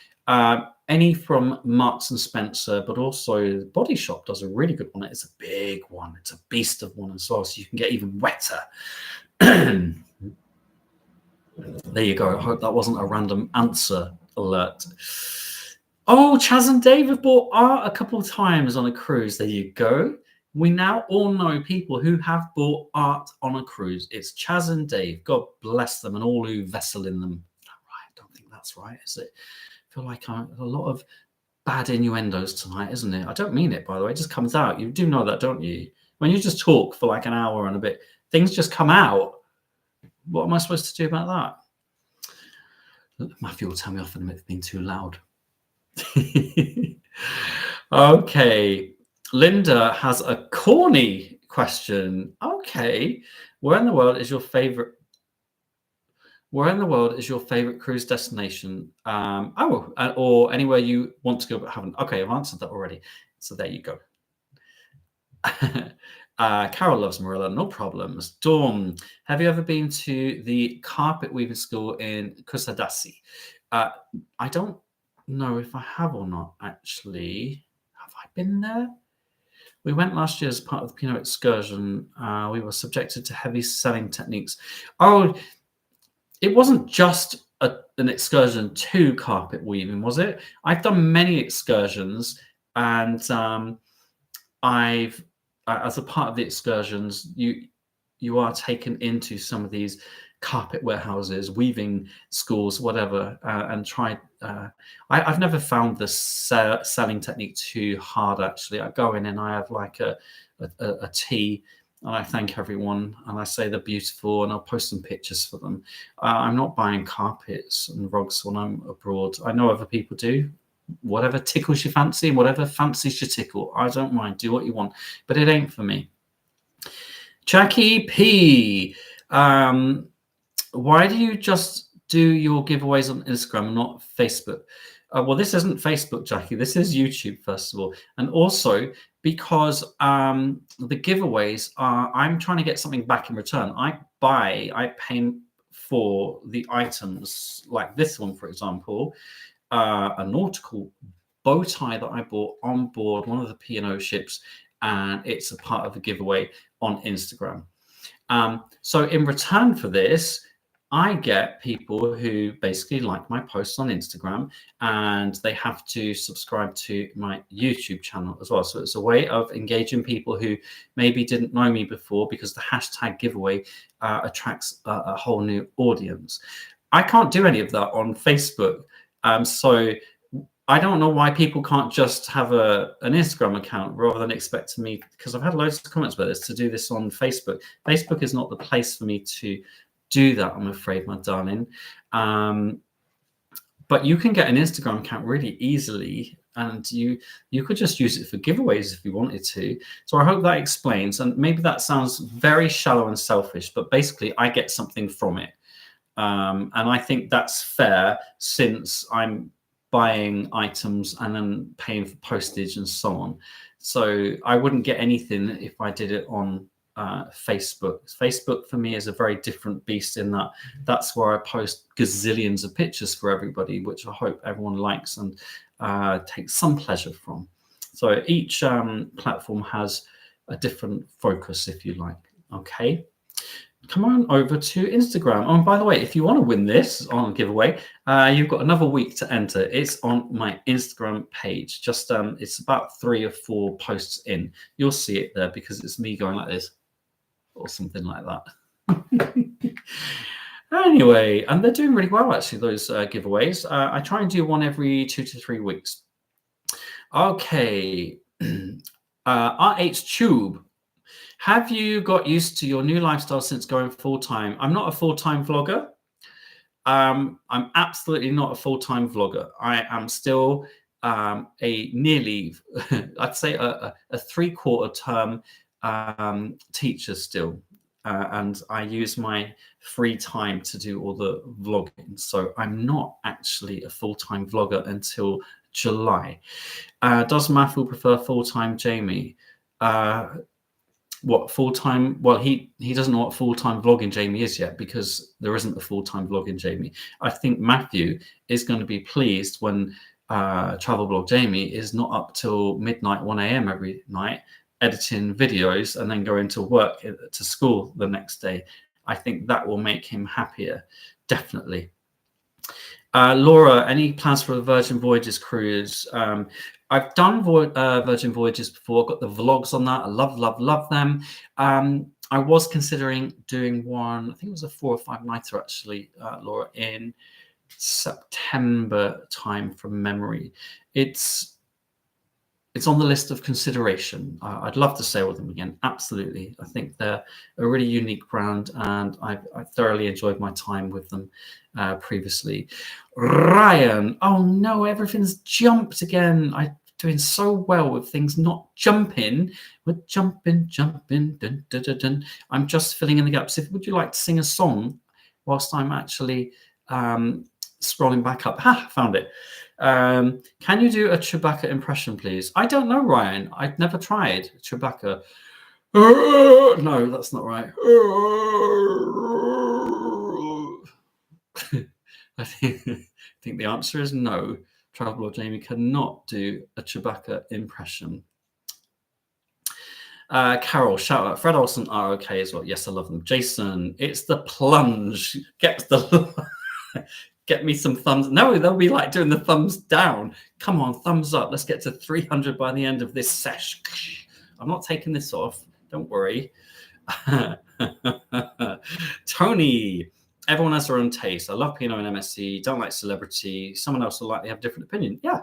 Any from Marks and Spencer, but also Body Shop does a really good one. It's a big one. It's a beast of one as well, so you can get even wetter. There you go. I hope that wasn't a random answer alert. Oh, Chaz and Dave have bought art a couple of times on a cruise. There you go. We now all know people who have bought art on a cruise. It's Chaz and Dave. God bless them and all who vessel in them. Right, I don't think that's right, is it? I feel like a lot of bad innuendos tonight, isn't it? I don't mean it, by the way. It just comes out. You do know that, don't you? When you just talk for like an hour and a bit, things just come out. What am I supposed to do about that? Matthew will tell me off in a minute, it's been too loud. Okay. Linda has a corny question. Okay. Where in the world is your favorite cruise destination? Or anywhere you want to go but haven't. Okay, I've answered that already. So there you go. Carol loves Marilla, no problems. Dawn, have you ever been to the carpet weaving school in Kusadasi? I don't know if I have or not, actually. Have I been there? We went last year as part of the Pinot excursion. We were subjected to heavy selling techniques. Oh, it wasn't just an excursion to carpet weaving, was it? I've done many excursions, and I've as a part of the excursions, you are taken into some of these carpet warehouses, weaving schools, whatever, and try. I've never found the selling technique too hard. Actually, I go in and I have like a tea, and I thank everyone, and I say they're beautiful, and I'll post some pictures for them. I'm not buying carpets and rugs when I'm abroad. I know other people do. Whatever tickles your fancy and whatever fancies your tickle, I don't mind. Do what you want, but it ain't for me. Jackie P. Why do you just do your giveaways on Instagram, not Facebook? Well, this isn't Facebook, Jackie. This is YouTube, first of all. And also because the giveaways are, I'm trying to get something back in return. I pay for the items like this one, for example, a nautical bow tie that I bought on board one of the P&O ships, and it's a part of a giveaway on Instagram. So in return for this, I get people who basically like my posts on Instagram, and they have to subscribe to my YouTube channel as well. So it's a way of engaging people who maybe didn't know me before, because the hashtag giveaway attracts a whole new audience. I can't do any of that on Facebook. So I don't know why people can't just have an Instagram account rather than expect me, because I've had loads of comments about this, to do this on Facebook. Facebook is not the place for me to do that, I'm afraid, my darling. But you can get an Instagram account really easily, and you could just use it for giveaways if you wanted to. So I hope that explains. And maybe that sounds very shallow and selfish, but basically I get something from it. And I think that's fair, since I'm buying items and then paying for postage and so on. So I wouldn't get anything if I did it on Facebook. Facebook for me is a very different beast, in that that's where I post gazillions of pictures for everybody, which I hope everyone likes and takes some pleasure from. So each platform has a different focus, if you like. Okay. Come on over to Instagram. Oh, and by the way, if you want to win this on a giveaway, you've got another week to enter. It's on my Instagram page. Just it's about 3 or 4 posts in. You'll see it there, because it's me going like this or something like that. Anyway, and they're doing really well, actually, those giveaways. I try and do one every 2 to 3 weeks. Okay. RH Tube. Have you got used to your new lifestyle since going full-time? I'm not a full-time vlogger. I'm absolutely not a full-time vlogger. I am still a nearly, I'd say a 3/4 term teacher still. And I use my free time to do all the vlogging. So I'm not actually a full-time vlogger until July. Does Matthew prefer full-time Jamie? What full-time? Well, he doesn't know what full-time vlogging Jamie is yet, because there isn't a full-time vlogging Jamie. I think Matthew is going to be pleased when travel blog Jamie is not up till midnight, 1 a.m. every night editing videos and then going to work to school the next day. I think that will make him happier, definitely. Laura, any plans for the Virgin Voyages cruise? I've done Virgin Voyages before. I've got the vlogs on that. I love them. I was considering doing one, I think it was a 4 or 5 nighter, actually, Laura, in September time from memory. It's on the list of consideration. I'd love to sail with them again. Absolutely. I think they're a really unique brand, and I thoroughly enjoyed my time with them previously. Ryan, oh no, everything's jumped again. I'm doing so well with things not jumping. We're jumping. Dun, dun, dun, dun. I'm just filling in the gaps. Would you like to sing a song whilst I'm actually scrolling back up? Found it. Can you do a Chewbacca impression, please? I don't know, Ryan. I've never tried Chewbacca. No, that's not right. I think the answer is no. Traveler Jamie cannot do a Chewbacca impression. Carol, shout out. Fred Olsen are okay as well. Yes, I love them. Jason, it's the plunge. Get me some thumbs. No, they'll be like doing the thumbs down. Come on, thumbs up. Let's get to 300 by the end of this sesh. I'm not taking this off. Don't worry. Tony, everyone has their own taste. I love Pinot and MSC. Don't like celebrity. Someone else will likely have a different opinion. Yeah,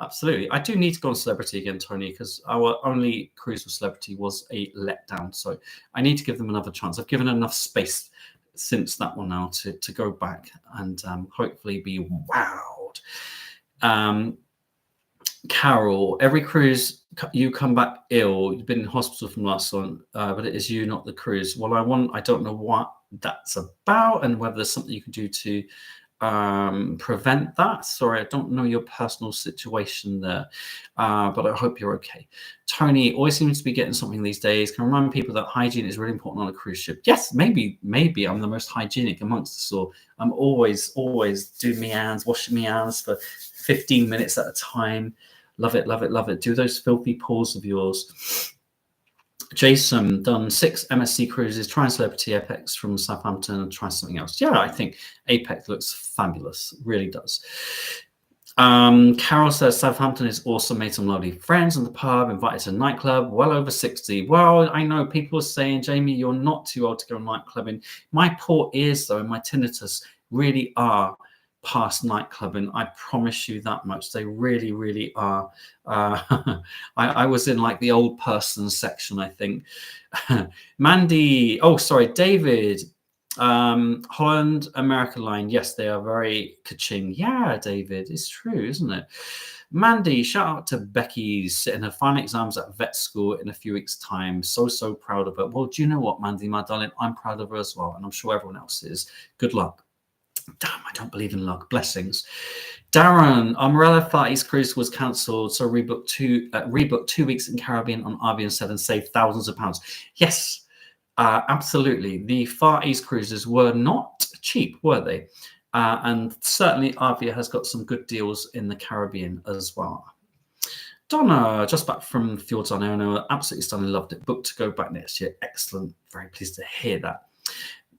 absolutely. I do need to go on celebrity again, Tony, because our only cruise with celebrity was a letdown. So I need to give them another chance. I've given enough space since that one now to go back and hopefully be wowed. Carol, every cruise you come back ill. You've been in hospital from last one, but it is you, not the cruise. Well, I don't know what that's about and whether there's something you can do to prevent that. Sorry, I don't know your personal situation there, but I hope you're okay. Tony always seems to be getting something these days. Can remind people that hygiene is really important on a cruise ship. Yes, maybe I'm the most hygienic amongst us all. I'm always doing my hands, washing my hands for 15 minutes at a time. Love it, love it, love it. Do those filthy paws of yours. Jason, done 6 MSC cruises, try Celebrity Apex from Southampton and try something else. Yeah, I think Apex looks fabulous. Really does. Carol says Southampton is awesome. Made some lovely friends in the pub, invited to a nightclub, well over 60. Well, I know people are saying, Jamie, you're not too old to go nightclubbing. My poor ears, though, and my tinnitus really are past nightclubbing. I promise you that much. They really, really are. I was in like the old person section, I think. Mandy, David. Holland American line. Yes, they are very ka-ching. Yeah, David, it's true, isn't it? Mandy, shout out to Becky's sitting her final exams at vet school in a few weeks' time. So proud of her. Well, do you know what, Mandy, my darling? I'm proud of her as well, and I'm sure everyone else is. Good luck. Damn, I don't believe in luck. Blessings. Darren, Umbrella Far East cruise was cancelled, so rebooked 2 weeks in Caribbean on RV instead and saved thousands of pounds. Yes, absolutely. The Far East cruises were not cheap, were they? And certainly Avia has got some good deals in the Caribbean as well. Donna, just back from Fjords on Iona, absolutely stunning, loved it. Booked to go back next year. Excellent. Very pleased to hear that.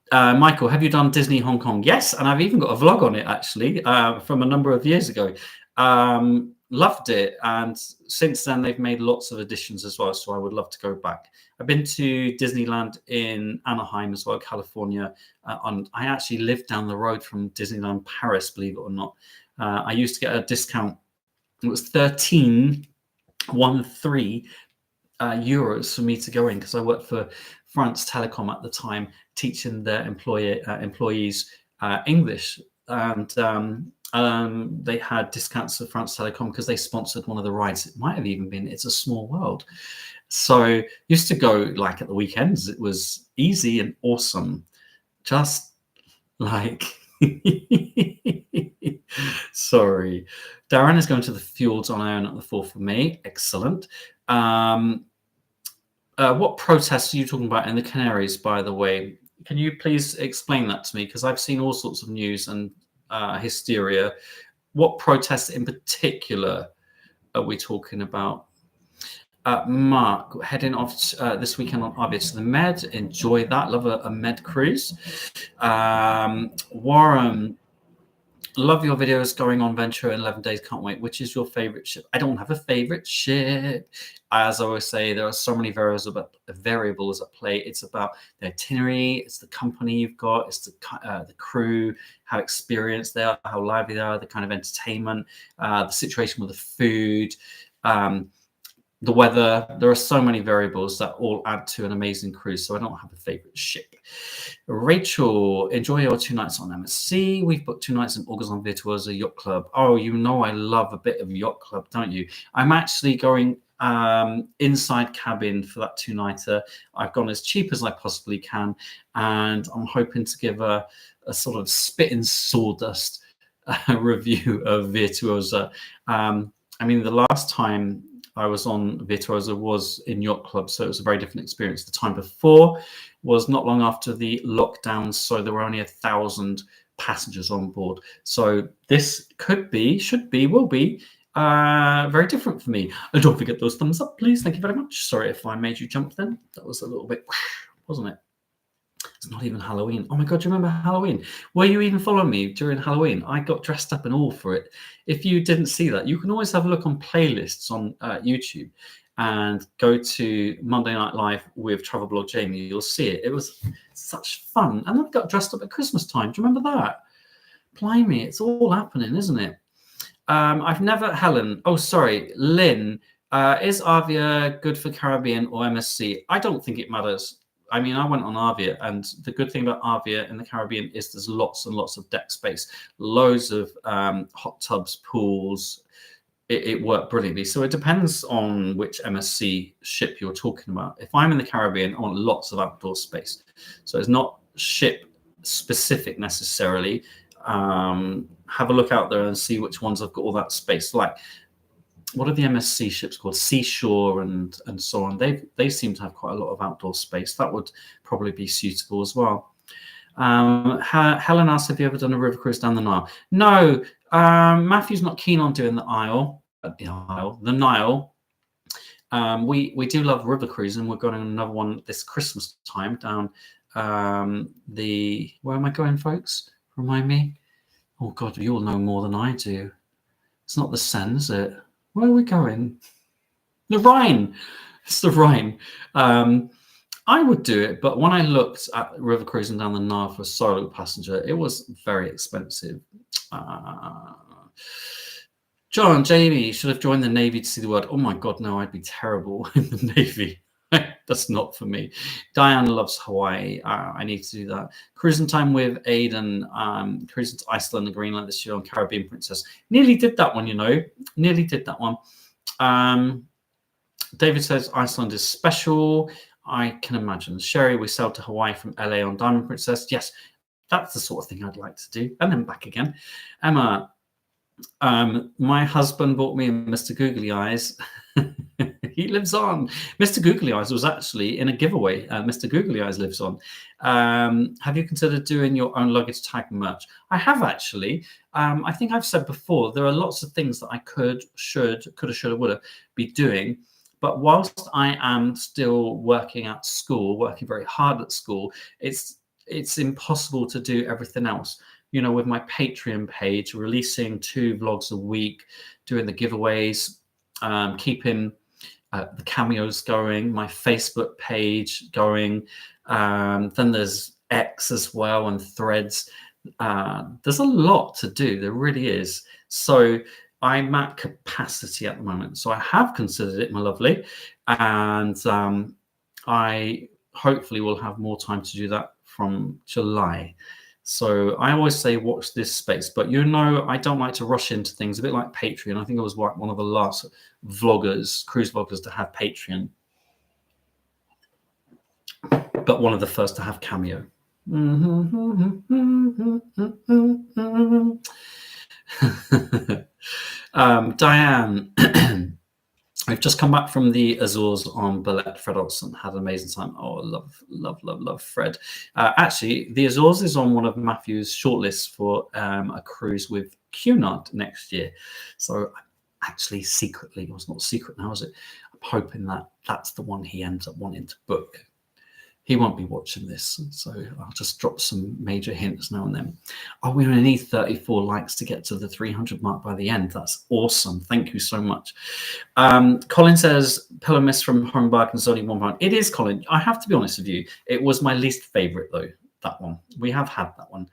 Michael, have you done Disney Hong Kong? Yes, and I've even got a vlog on it actually from a number of years ago. Loved it, and since then they've made lots of additions as well, so I would love to go back. I've been to Disneyland in Anaheim as well, California. I actually lived down the road from Disneyland Paris, believe it or not. I used to get a discount. It was 13 euros for me to go in because I worked for France Telecom at the time, teaching their employees English, and they had discounts for France Telecom because they sponsored one of the rides. It might have even been It's a Small World. So used to go like at the weekends. It was easy and awesome. Just like sorry. Darren is going to the Fjords on Iona on the 4th of May. Excellent. What protests are you talking about in the Canaries, by the way? Can you please explain that to me? Because I've seen all sorts of news and hysteria. What protests in particular are we talking about? Mark, heading off this weekend on RV to the Med. Enjoy that. Love a Med cruise. Warren, love your videos going on Ventura in 11 days. Can't wait. Which is your favorite ship? I don't have a favorite ship. As I always say, there are so many variables at play. It's about the itinerary, it's the company you've got, it's the crew, how experienced they are, how lively they are, the kind of entertainment, the situation with the food, the weather. There are so many variables that all add to an amazing cruise, so I don't have a favorite ship. Rachel, enjoy your 2 nights on MSC. We've booked 2 nights in August on Virtuosa Yacht Club. Oh, you know I love a bit of Yacht Club, don't you? I'm actually going inside cabin for that 2-nighter. I've gone as cheap as I possibly can, and I'm hoping to give a sort of spit in sawdust review of Virtuosa. I mean, the last time I was on Virtuosa, was in Yacht Club, so it was a very different experience. The time before was not long after the lockdown, so there were only 1,000 passengers on board. So this could be, should be, will be very different for me. And don't forget those thumbs up, please. Thank you very much. Sorry if I made you jump then. That was a little bit, wasn't it? It's not even Halloween. Oh my God, do you remember Halloween? Were you even following me during Halloween? I got dressed up and all for it. If you didn't see that, you can always have a look on playlists on YouTube and go to Monday Night Live with Travel Blog Jamie. You'll see it. It was such fun. And I got dressed up at Christmas time. Do you remember that? Blimey, it's all happening, isn't it? I've never, Helen, oh, sorry, Lynn, is Avia good for Caribbean or MSC? I don't think it matters. I mean, I went on Avia, and the good thing about Avia in the Caribbean is there's lots and lots of deck space, loads of hot tubs, pools. It worked brilliantly. So it depends on which MSC ship you're talking about. If I'm in the Caribbean, I want lots of outdoor space. So it's not ship specific necessarily. Have a look out there and see which ones have got all that space. Like, what are the MSC ships called? Seashore and so on. They seem to have quite a lot of outdoor space. That would probably be suitable as well. Helen asks, have you ever done a river cruise down the Nile? No, Matthew's not keen on doing the Nile. We do love river cruise, and we're going on another one this Christmas time down where am I going, folks? Remind me. Oh God, you all know more than I do. It's not the Seine, is it? Where are we going? The Rhine. It's the Rhine. I would do it, but when I looked at river cruising down the Nile for a solo passenger, it was very expensive. John, Jamie should have joined the Navy to see the world. Oh my God, no, I'd be terrible in the Navy. That's not for me. Diane loves Hawaii. I need to do that. Cruising time with Aidan. Cruising to Iceland and Greenland this year on Caribbean Princess. Nearly did that one, you know. Nearly did that one. David says Iceland is special. I can imagine. Sherry, we sailed to Hawaii from LA on Diamond Princess. Yes, that's the sort of thing I'd like to do. And then back again. Emma, my husband bought me a Mr. Googly Eyes. He lives on. Mr. Googly Eyes was actually in a giveaway. Mr. Googly Eyes lives on. Have you considered doing your own luggage tag merch? I have actually. I think I've said before, there are lots of things that I coulda, shoulda, woulda be doing. But whilst I am still working at school, working very hard at school, it's impossible to do everything else. You know, with my Patreon page, releasing 2 vlogs a week, doing the giveaways, keeping the cameos going, my Facebook page going. Then there's X as well and Threads. There's a lot to do. There really is. So I'm at capacity at the moment. So I have considered it, my lovely. And I hopefully will have more time to do that from July. So I always say watch this space, but you know I don't like to rush into things, a bit like Patreon. I think I was one of the last vloggers, cruise vloggers to have Patreon, but one of the first to have Cameo. Diane, I've just come back from the Azores on Ballet. Fred Olsen had an amazing time. Oh, love Fred. Actually, the Azores is on one of Matthew's shortlists for a cruise with Cunard next year. So actually, secretly, it was not secret now, is it? I'm hoping that that's the one he ends up wanting to book. He won't be watching this, so I'll just drop some major hints now and then. Oh, we're going to need 34 likes to get to the 300 mark by the end. That's awesome. Thank you so much. Colin says, Pillow Mist from Hornbark is only £1. It is, Colin. I have to be honest with you. It was my least favourite, though, that one. We have had that one.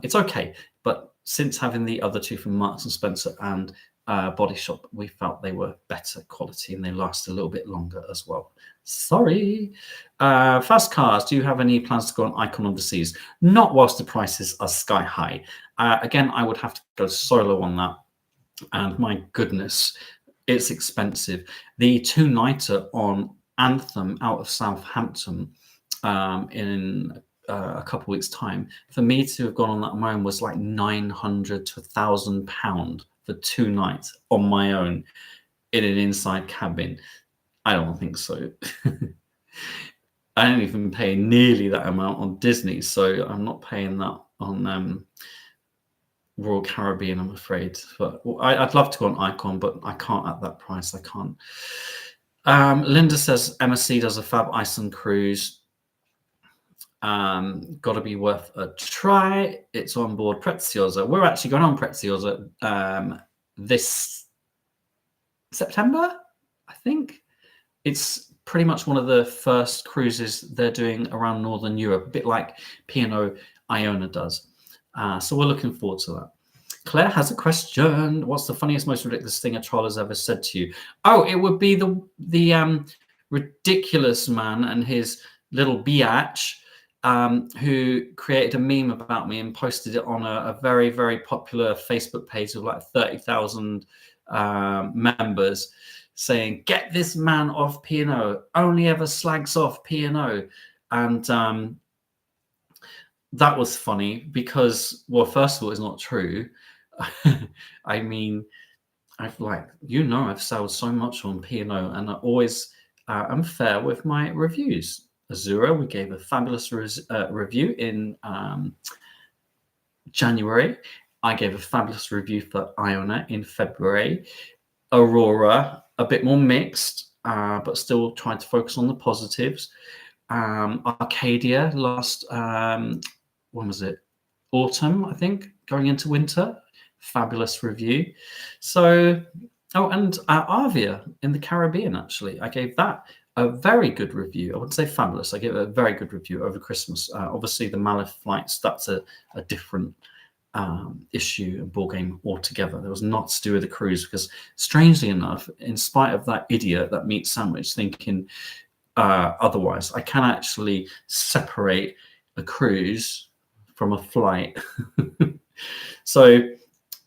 It's okay, but since having the other 2 from Marks and Spencer and Body Shop, we felt they were better quality and they last a little bit longer as well. Sorry. Fast Cars, do you have any plans to go on Icon of the Seas? Not whilst the prices are sky high. Again, I would have to go solo on that. And my goodness, it's expensive. The 2-nighter on Anthem out of Southampton in a couple of weeks' time, for me to have gone on that on was like £900 to £1,000 for 2 nights on my own. in an inside cabin. I don't think so. I don't even pay nearly that amount on Disney, so I'm not paying that on Royal Caribbean, I'm afraid. But I'd love to go on Icon, but I can't at that price. I can't. Linda says MSC does a fab Iceland cruise. Got to be worth a try. It's on board Preziosa. We're actually going on Preziosa this September, I think. It's pretty much one of the first cruises they're doing around Northern Europe, a bit like P&O Iona does. So we're looking forward to that. Claire has a question. What's the funniest, most ridiculous thing a troll has ever said to you? Oh, it would be the ridiculous man and his little biatch who created a meme about me and posted it on a very, very popular Facebook page with like 30,000 members, saying, "Get this man off P&O, only ever slags off P&O." And that was funny because, well, first of all, it's not true. I mean, I've sailed so much on P&O, and I always am fair with my reviews. Azura, we gave a fabulous review in January. I gave a fabulous review for Iona in February. Aurora, a bit more mixed, but still trying to focus on the positives. Arcadia last, when was it? Autumn, I think, going into winter. Fabulous review. So, and Avia in the Caribbean, actually. I gave that a very good review. I wouldn't say fabulous. I gave it a very good review over Christmas. Obviously, the Maleth flights, that's a different issue and ball game altogether. There was not to do with the cruise because, strangely enough, in spite of that idiot, that meat sandwich, thinking otherwise, I can actually separate a cruise from a flight. So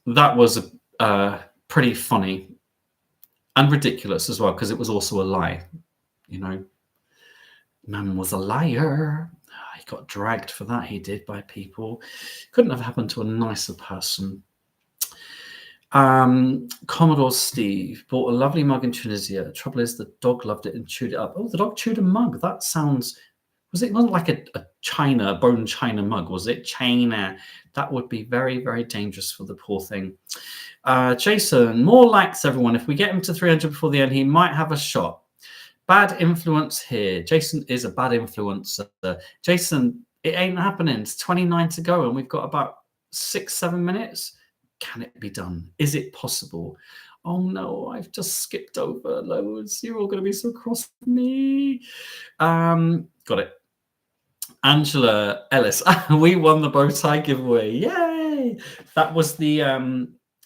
that was pretty funny and ridiculous as well, because it was also a lie. You know, man was a liar. He got dragged for that, he did, by people. Couldn't have happened to a nicer person. Commodore Steve bought a lovely mug in Tunisia. The trouble is the dog loved it and chewed it up. Oh, the dog chewed a mug. That sounds... Was it not like a bone china mug? Was it China? That would be very, very dangerous for the poor thing. Jason, more likes, everyone. If we get him to 300 before the end, he might have a shot. Bad influence here. Jason is a bad influencer. Jason, it ain't happening. It's 29 to go, and we've got about 6-7 minutes. Can it be done? Is it possible? Oh no, I've just skipped over loads. You're all going to be so cross with me. Got it. Angela Ellis, we won the bow tie giveaway. Yay! That was the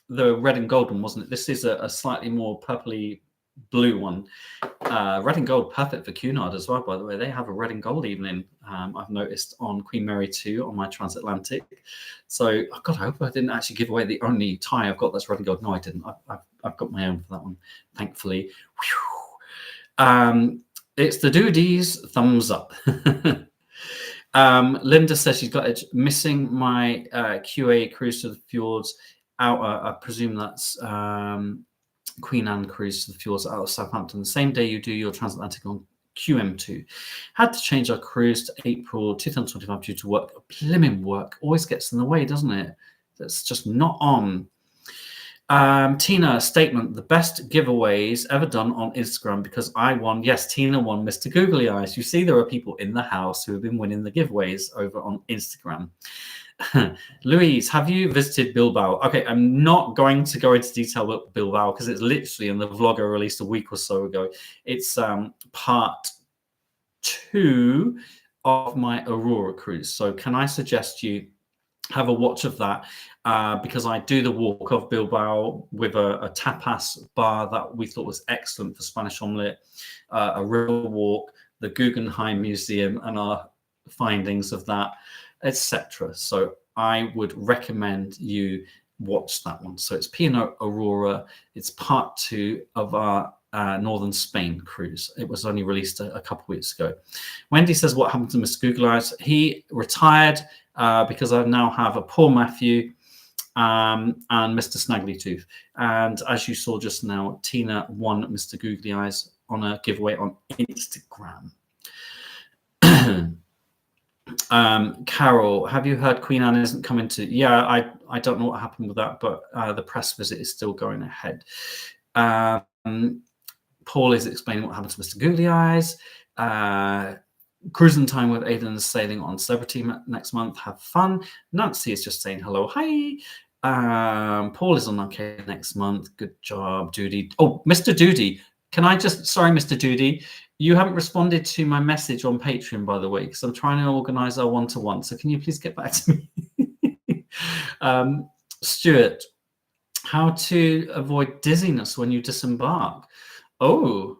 red and gold one, wasn't it? This is a slightly more purpley blue one. Red and gold, perfect for Cunard as well, by the way. They have a red and gold evening, I've noticed, on Queen Mary 2 on my transatlantic. So, oh God, I hope I didn't actually give away the only tie I've got that's red and gold. No, I didn't. I've got my own for that one, thankfully. It's the Doodies, thumbs up. Linda says she's got it missing my QA cruise to the fjords out. I presume that's Queen Anne cruise to the fjords out of Southampton. The same day you do your transatlantic on QM2. Had to change our cruise to April 2025 due to work. Blimmin' work always gets in the way, doesn't it? That's just not on. Tina, statement, the best giveaways ever done on Instagram because I won. Yes, Tina won Mr. Googly Eyes. You see, there are people in the house who have been winning the giveaways over on Instagram. Louise, have you visited Bilbao? Okay, I'm not going to go into detail with Bilbao because it's literally in the vlog I released a week or so ago. It's part 2 of my Aurora cruise. So can I suggest you have a watch of that because I do the walk of Bilbao with a tapas bar that we thought was excellent for Spanish omelette, a river walk, the Guggenheim Museum and our findings of that, etc. So I would recommend you watch that one. So it's P&O Aurora. It's part 2 of our Northern Spain cruise. It was only released a couple of weeks ago. Wendy says, what happened to Mr. Google Eyes? He retired because I now have a poor Matthew and Mr. Snagglytooth. And as you saw just now, Tina won Mr. Googly Eyes on a giveaway on Instagram. Carol, have you heard Queen Anne isn't coming to? Yeah, I don't know what happened with that, but the press visit is still going ahead. Paul is explaining what happened to Mr. Googly Eyes. Cruising time with Aidan and sailing on Celebrity next month. Have fun. Nancy is just saying hello. Hi. Paul is on okay next month. Good job, Doody. Oh, Mr. Doody. Can I just, sorry, Mr. Doody, you haven't responded to my message on Patreon, by the way, because I'm trying to organize our one-to-one. So can you please get back to me? Stuart, how to avoid dizziness when you disembark? Oh,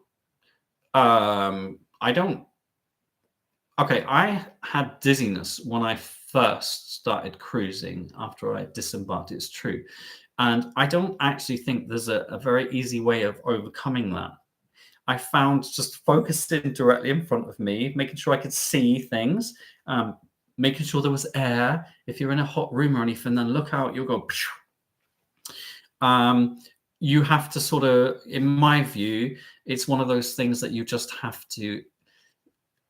I don't. Okay, I had dizziness when I first started cruising after I disembarked, it's true. And I don't actually think there's a very easy way of overcoming that. I found just focusing directly in front of me, making sure I could see things, making sure there was air. If you're in a hot room or anything, then look out, you'll go. You have to sort of, in my view, it's one of those things that you just have to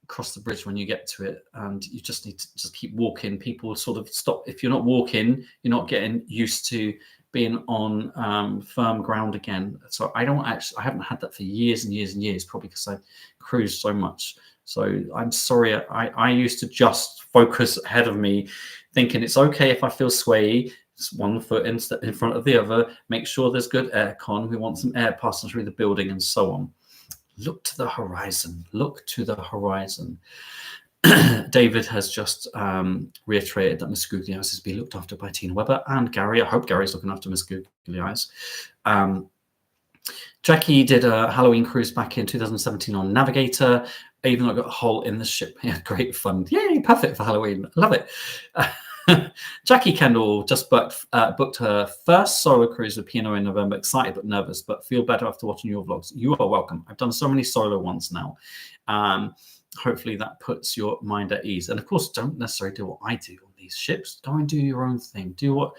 cross the bridge when you get to it, and you just need to just keep walking. People sort of stop. If you're not walking, you're not getting used to being on firm ground again. So I haven't had that for years and years and years, probably because I cruised so much. So I'm sorry, I used to just focus ahead of me, thinking it's okay if I feel sway, it's one foot in front of the other, make sure there's good aircon, we want some air passing through the building and so on. Look to the horizon. Look to the horizon. David has just reiterated that Miss Googly Eyes has been looked after by Tina Webber and Gary. I hope Gary's looking after Miss Googly Eyes. Jackie did a Halloween cruise back in 2017 on Navigator, even though I got a hole in the ship. Yeah, great fun. Yay, perfect for Halloween. Love it. Jackie Kendall just booked her first solo cruise with P&O in November. Excited but nervous, but feel better after watching your vlogs. You are welcome. I've done so many solo ones now. Hopefully that puts your mind at ease. And of course, don't necessarily do what I do on these ships. Go and do your own thing. Do what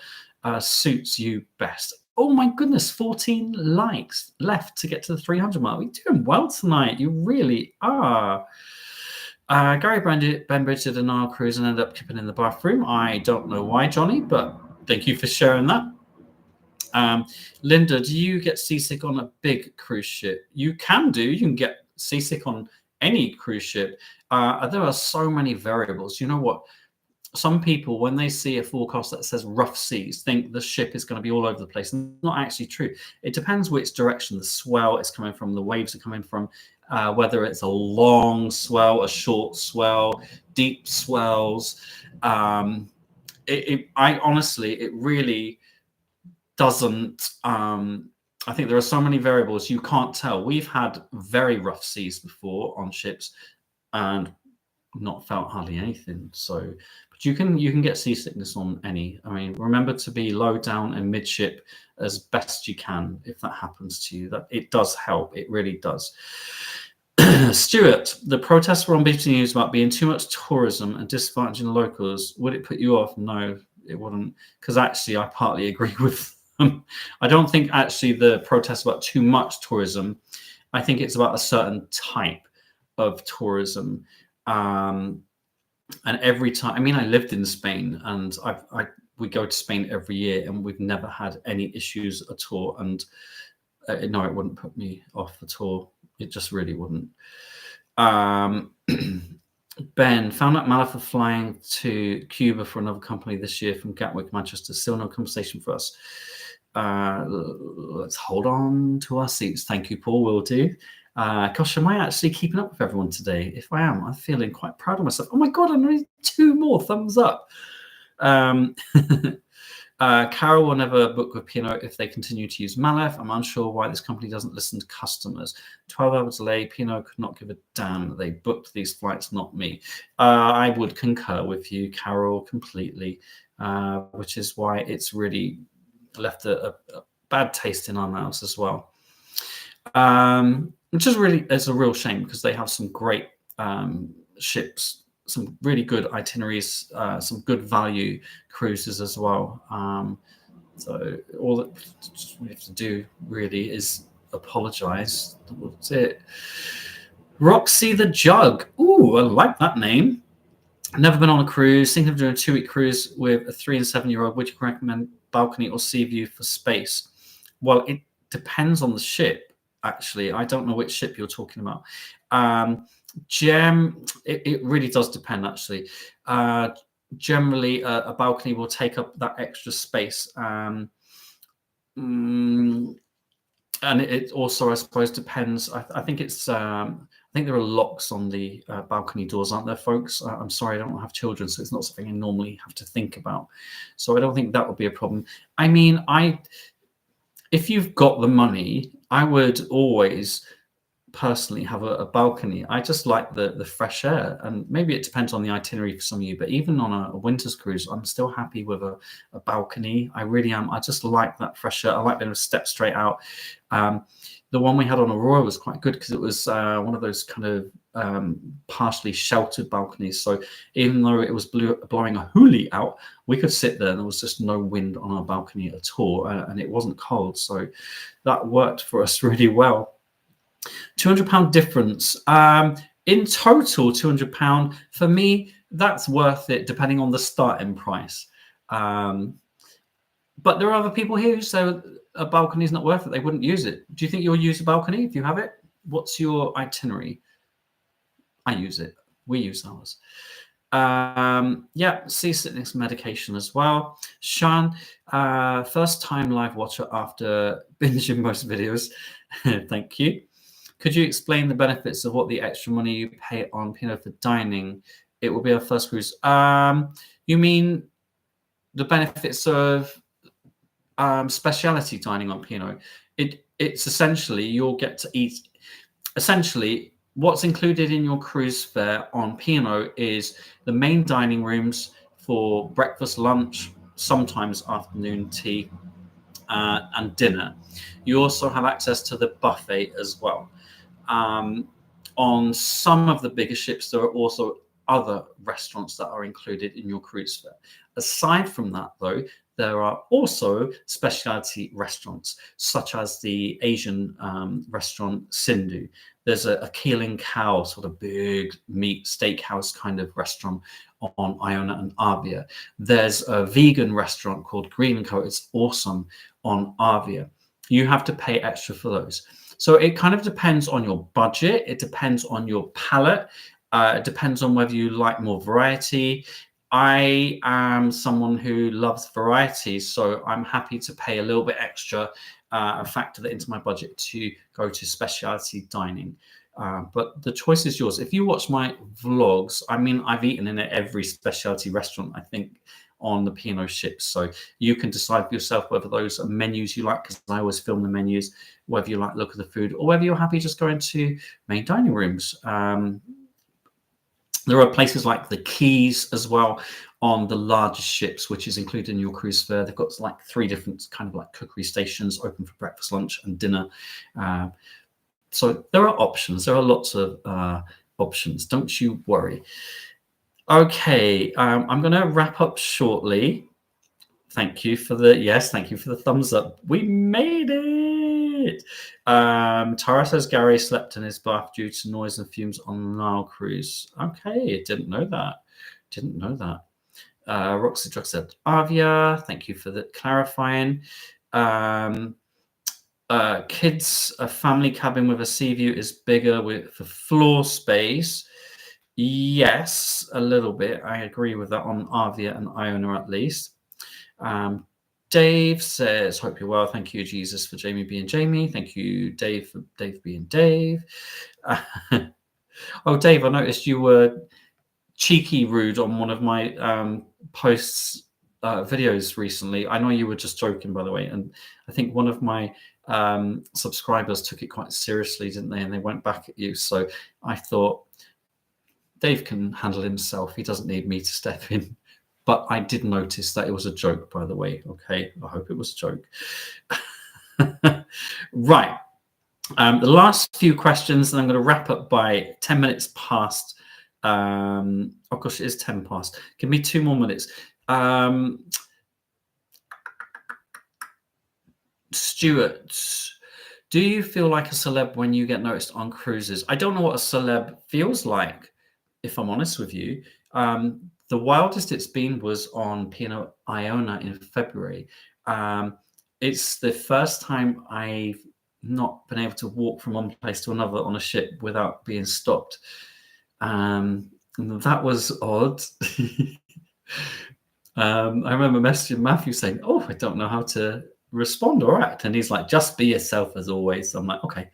suits you best. Oh my goodness, 14 likes left to get to the 300 mark. We're doing well tonight. You really are. Gary Benbridge did a Nile cruise and ended up kipping in the bathroom. I don't know why, Johnny, but thank you for sharing that. Linda, do you get seasick on a big cruise ship? You can do. You can get seasick on any cruise ship. There are so many variables. You know what? Some people, when they see a forecast that says rough seas, think the ship is going to be all over the place. And it's not actually true. It depends which direction the swell is coming from, the waves are coming from, whether it's a long swell, a short swell, deep swells. I honestly, it really doesn't. I think there are so many variables you can't tell. We've had very rough seas before on ships and not felt hardly anything. So, but you can get seasickness on any. I mean, remember to be low down and midship as best you can if that happens to you. That it does help. It really does. Stuart, the protests were on BBC News about being too much tourism and disadvantaging locals. Would it put you off? No, it wouldn't. Because actually, I partly agree with them. I don't think actually the protests about too much tourism. I think it's about a certain type of tourism. And every time, I mean, I lived in Spain, and we go to Spain every year, and we've never had any issues at all. And no, it wouldn't put me off at all. It just really wouldn't. Ben found out Maleth are flying to Cuba for another company this year from Gatwick, Manchester. Still no conversation for us. Let's hold on to our seats. Thank you, Paul. Will do. Gosh, am I actually keeping up with everyone today? If I am, I'm feeling quite proud of myself. Oh my God, I need 2 more thumbs up. Carol will never book with P&O if they continue to use Maleth. I'm unsure why this company doesn't listen to customers. 12-hour delay, P&O could not give a damn. They booked these flights, not me. I would concur with you, Carol, completely, which is why it's really left a bad taste in our mouths as well. Which is it's a real shame because they have some great ships, some really good itineraries, some good value cruises as well. So all that we have to do really is apologize. That's it. Roxy the Jug. Ooh, I like that name. Never been on a cruise. Thinking of doing a 2-week cruise with a 3 and 7-year-old. Would you recommend balcony or sea view for space? Well, it depends on the ship. Actually, I don't know which ship you're talking about. It really does depend. Actually, generally a balcony will take up that extra space. And it also, I suppose, depends. I think it's. I think there are locks on the balcony doors, aren't there, folks? I'm sorry, I don't have children, so it's not something I normally have to think about. So I don't think that would be a problem. I mean, if you've got the money, I would always personally have a balcony. I just like the fresh air, and maybe it depends on the itinerary for some of you, but even on a winter's cruise, I'm still happy with a balcony. I really am. I just like that fresh air. I like being able to step straight out. The one we had on Aurora was quite good because it was one of those kind of partially sheltered balconies. So even though it was blowing a hoolie out, we could sit there and there was just no wind on our balcony at all, and it wasn't cold. So that worked for us really well. £200 difference. In total, £200. For me, that's worth it, depending on the starting price. But there are other people here who say a balcony is not worth it. They wouldn't use it. Do you think you'll use a balcony if you have it? What's your itinerary? I use it. We use ours. Yeah, seasickness medication as well. Sean, first time live watcher after binging most videos. Thank you. Could you explain the benefits of what the extra money you pay on Pinot for dining? It will be our first cruise. You mean the benefits of specialty dining on Pinot? It's essentially you'll get to eat. Essentially, what's included in your cruise fare on Pinot is the main dining rooms for breakfast, lunch, sometimes afternoon tea, and dinner. You also have access to the buffet as well. On some of the bigger ships, there are also other restaurants that are included in your cruise fare. Aside from that, though, there are also specialty restaurants, such as the Asian restaurant Sindhu. There's a Keeling Cow, sort of big meat steakhouse kind of restaurant on Iona and Arvia. There's a vegan restaurant called Green & Co. It's awesome on Arvia. You have to pay extra for those. So it kind of depends on your budget. It depends on your palate. It depends on whether you like more variety. I am someone who loves variety, so I'm happy to pay a little bit extra and factor that into my budget to go to specialty dining. But the choice is yours. If you watch my vlogs, I mean, I've eaten in every specialty restaurant, I think, on the Pinot ships. So you can decide for yourself whether those are menus you like, because I always film the menus, whether you like the look of the food, or whether you're happy just going to main dining rooms. There are places like the Keys as well on the largest ships, which is included in your cruise fare. They've got like 3 different kind of like cookery stations open for breakfast, lunch, and dinner. So there are options. There are lots of options. Don't you worry. Okay, I'm going to wrap up shortly. Thank you for the thumbs up. We made it. Tara says Gary slept in his bath due to noise and fumes on the Nile cruise. Okay, didn't know that. Roxy Drug said Avia. Thank you for the clarifying. Kids, a family cabin with a sea view is bigger for floor space. Yes, a little bit. I agree with that on Avia and Iona at least. Dave says, hope you're well. Thank you, Jesus, for Jamie being Jamie. Thank you, Dave, for Dave being Dave. Oh, Dave, I noticed you were cheeky rude on one of my posts videos recently. I know you were just joking, by the way, and I think one of my subscribers took it quite seriously, didn't they? And they went back at you. So I thought, Dave can handle himself. He doesn't need me to step in. But I did notice that it was a joke, by the way. Okay, I hope it was a joke. Right. The last few questions, and I'm going to wrap up by 10 minutes past. Oh, gosh, it is 10 past. Give me 2 more minutes. Stuart, do you feel like a celeb when you get noticed on cruises? I don't know what a celeb feels like, if I'm honest with you. The wildest it's been was on Piano Iona in February. It's the first time I've not been able to walk from one place to another on a ship without being stopped. That was odd. I remember messaging Matthew saying, "Oh, I don't know how to respond or act," and he's like, "Just be yourself as always." So I'm like, "Okay."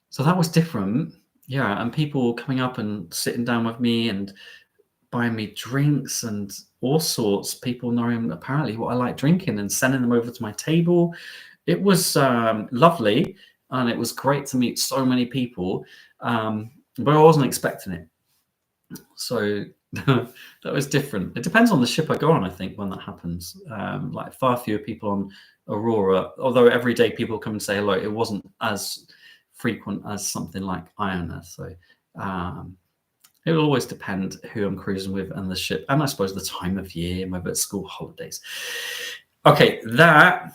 So that was different, yeah. And people coming up and sitting down with me and buying me drinks and all sorts. People knowing apparently what I like drinking and sending them over to my table. It was lovely, and it was great to meet so many people, but I wasn't expecting it. So that was different. It depends on the ship I go on, I think, when that happens. Like far fewer people on Aurora, although every day people come and say hello. It wasn't as frequent as something like Iona. So it will always depend who I'm cruising with and the ship, and I suppose the time of year, maybe it's school holidays. Okay, that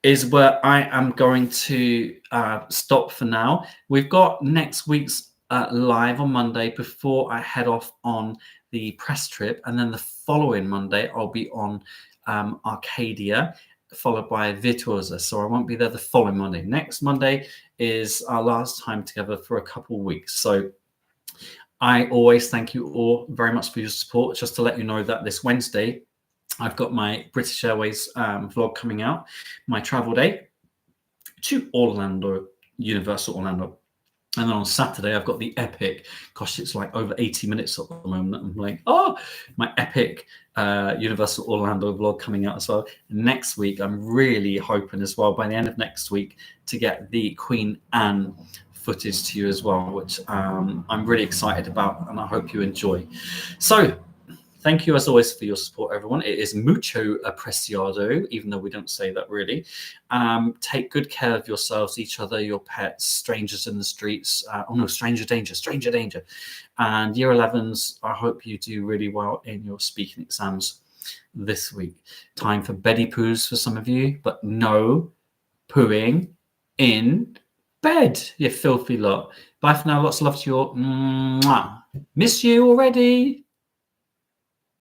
is where I am going to stop for now. We've got next week's live on Monday before I head off on the press trip, and then the following Monday I'll be on Arcadia, followed by Virtuosa. So I won't be there the following Monday. Next Monday is our last time together for a couple of weeks. So I always thank you all very much for your support. Just to let you know that this Wednesday I've got my British Airways vlog coming out, my travel day to Orlando, Universal Orlando. And then on Saturday, I've got the epic, gosh, it's like over 80 minutes at the moment. I'm like, oh, my epic Universal Orlando vlog coming out as well. Next week, I'm really hoping as well, by the end of next week, to get the Queen Anne footage to you as well, which I'm really excited about, and I hope you enjoy. So, thank you as always for your support, everyone. It is mucho apreciado, even though we don't say that really. Take good care of yourselves, each other, your pets, strangers in the streets. Oh no, stranger danger, stranger danger. And year 11s, I hope you do really well in your speaking exams this week. Time for beddy poos for some of you, but no pooing in bed, you filthy lot. Bye for now. Lots of love to you all. Mwah. Miss you already.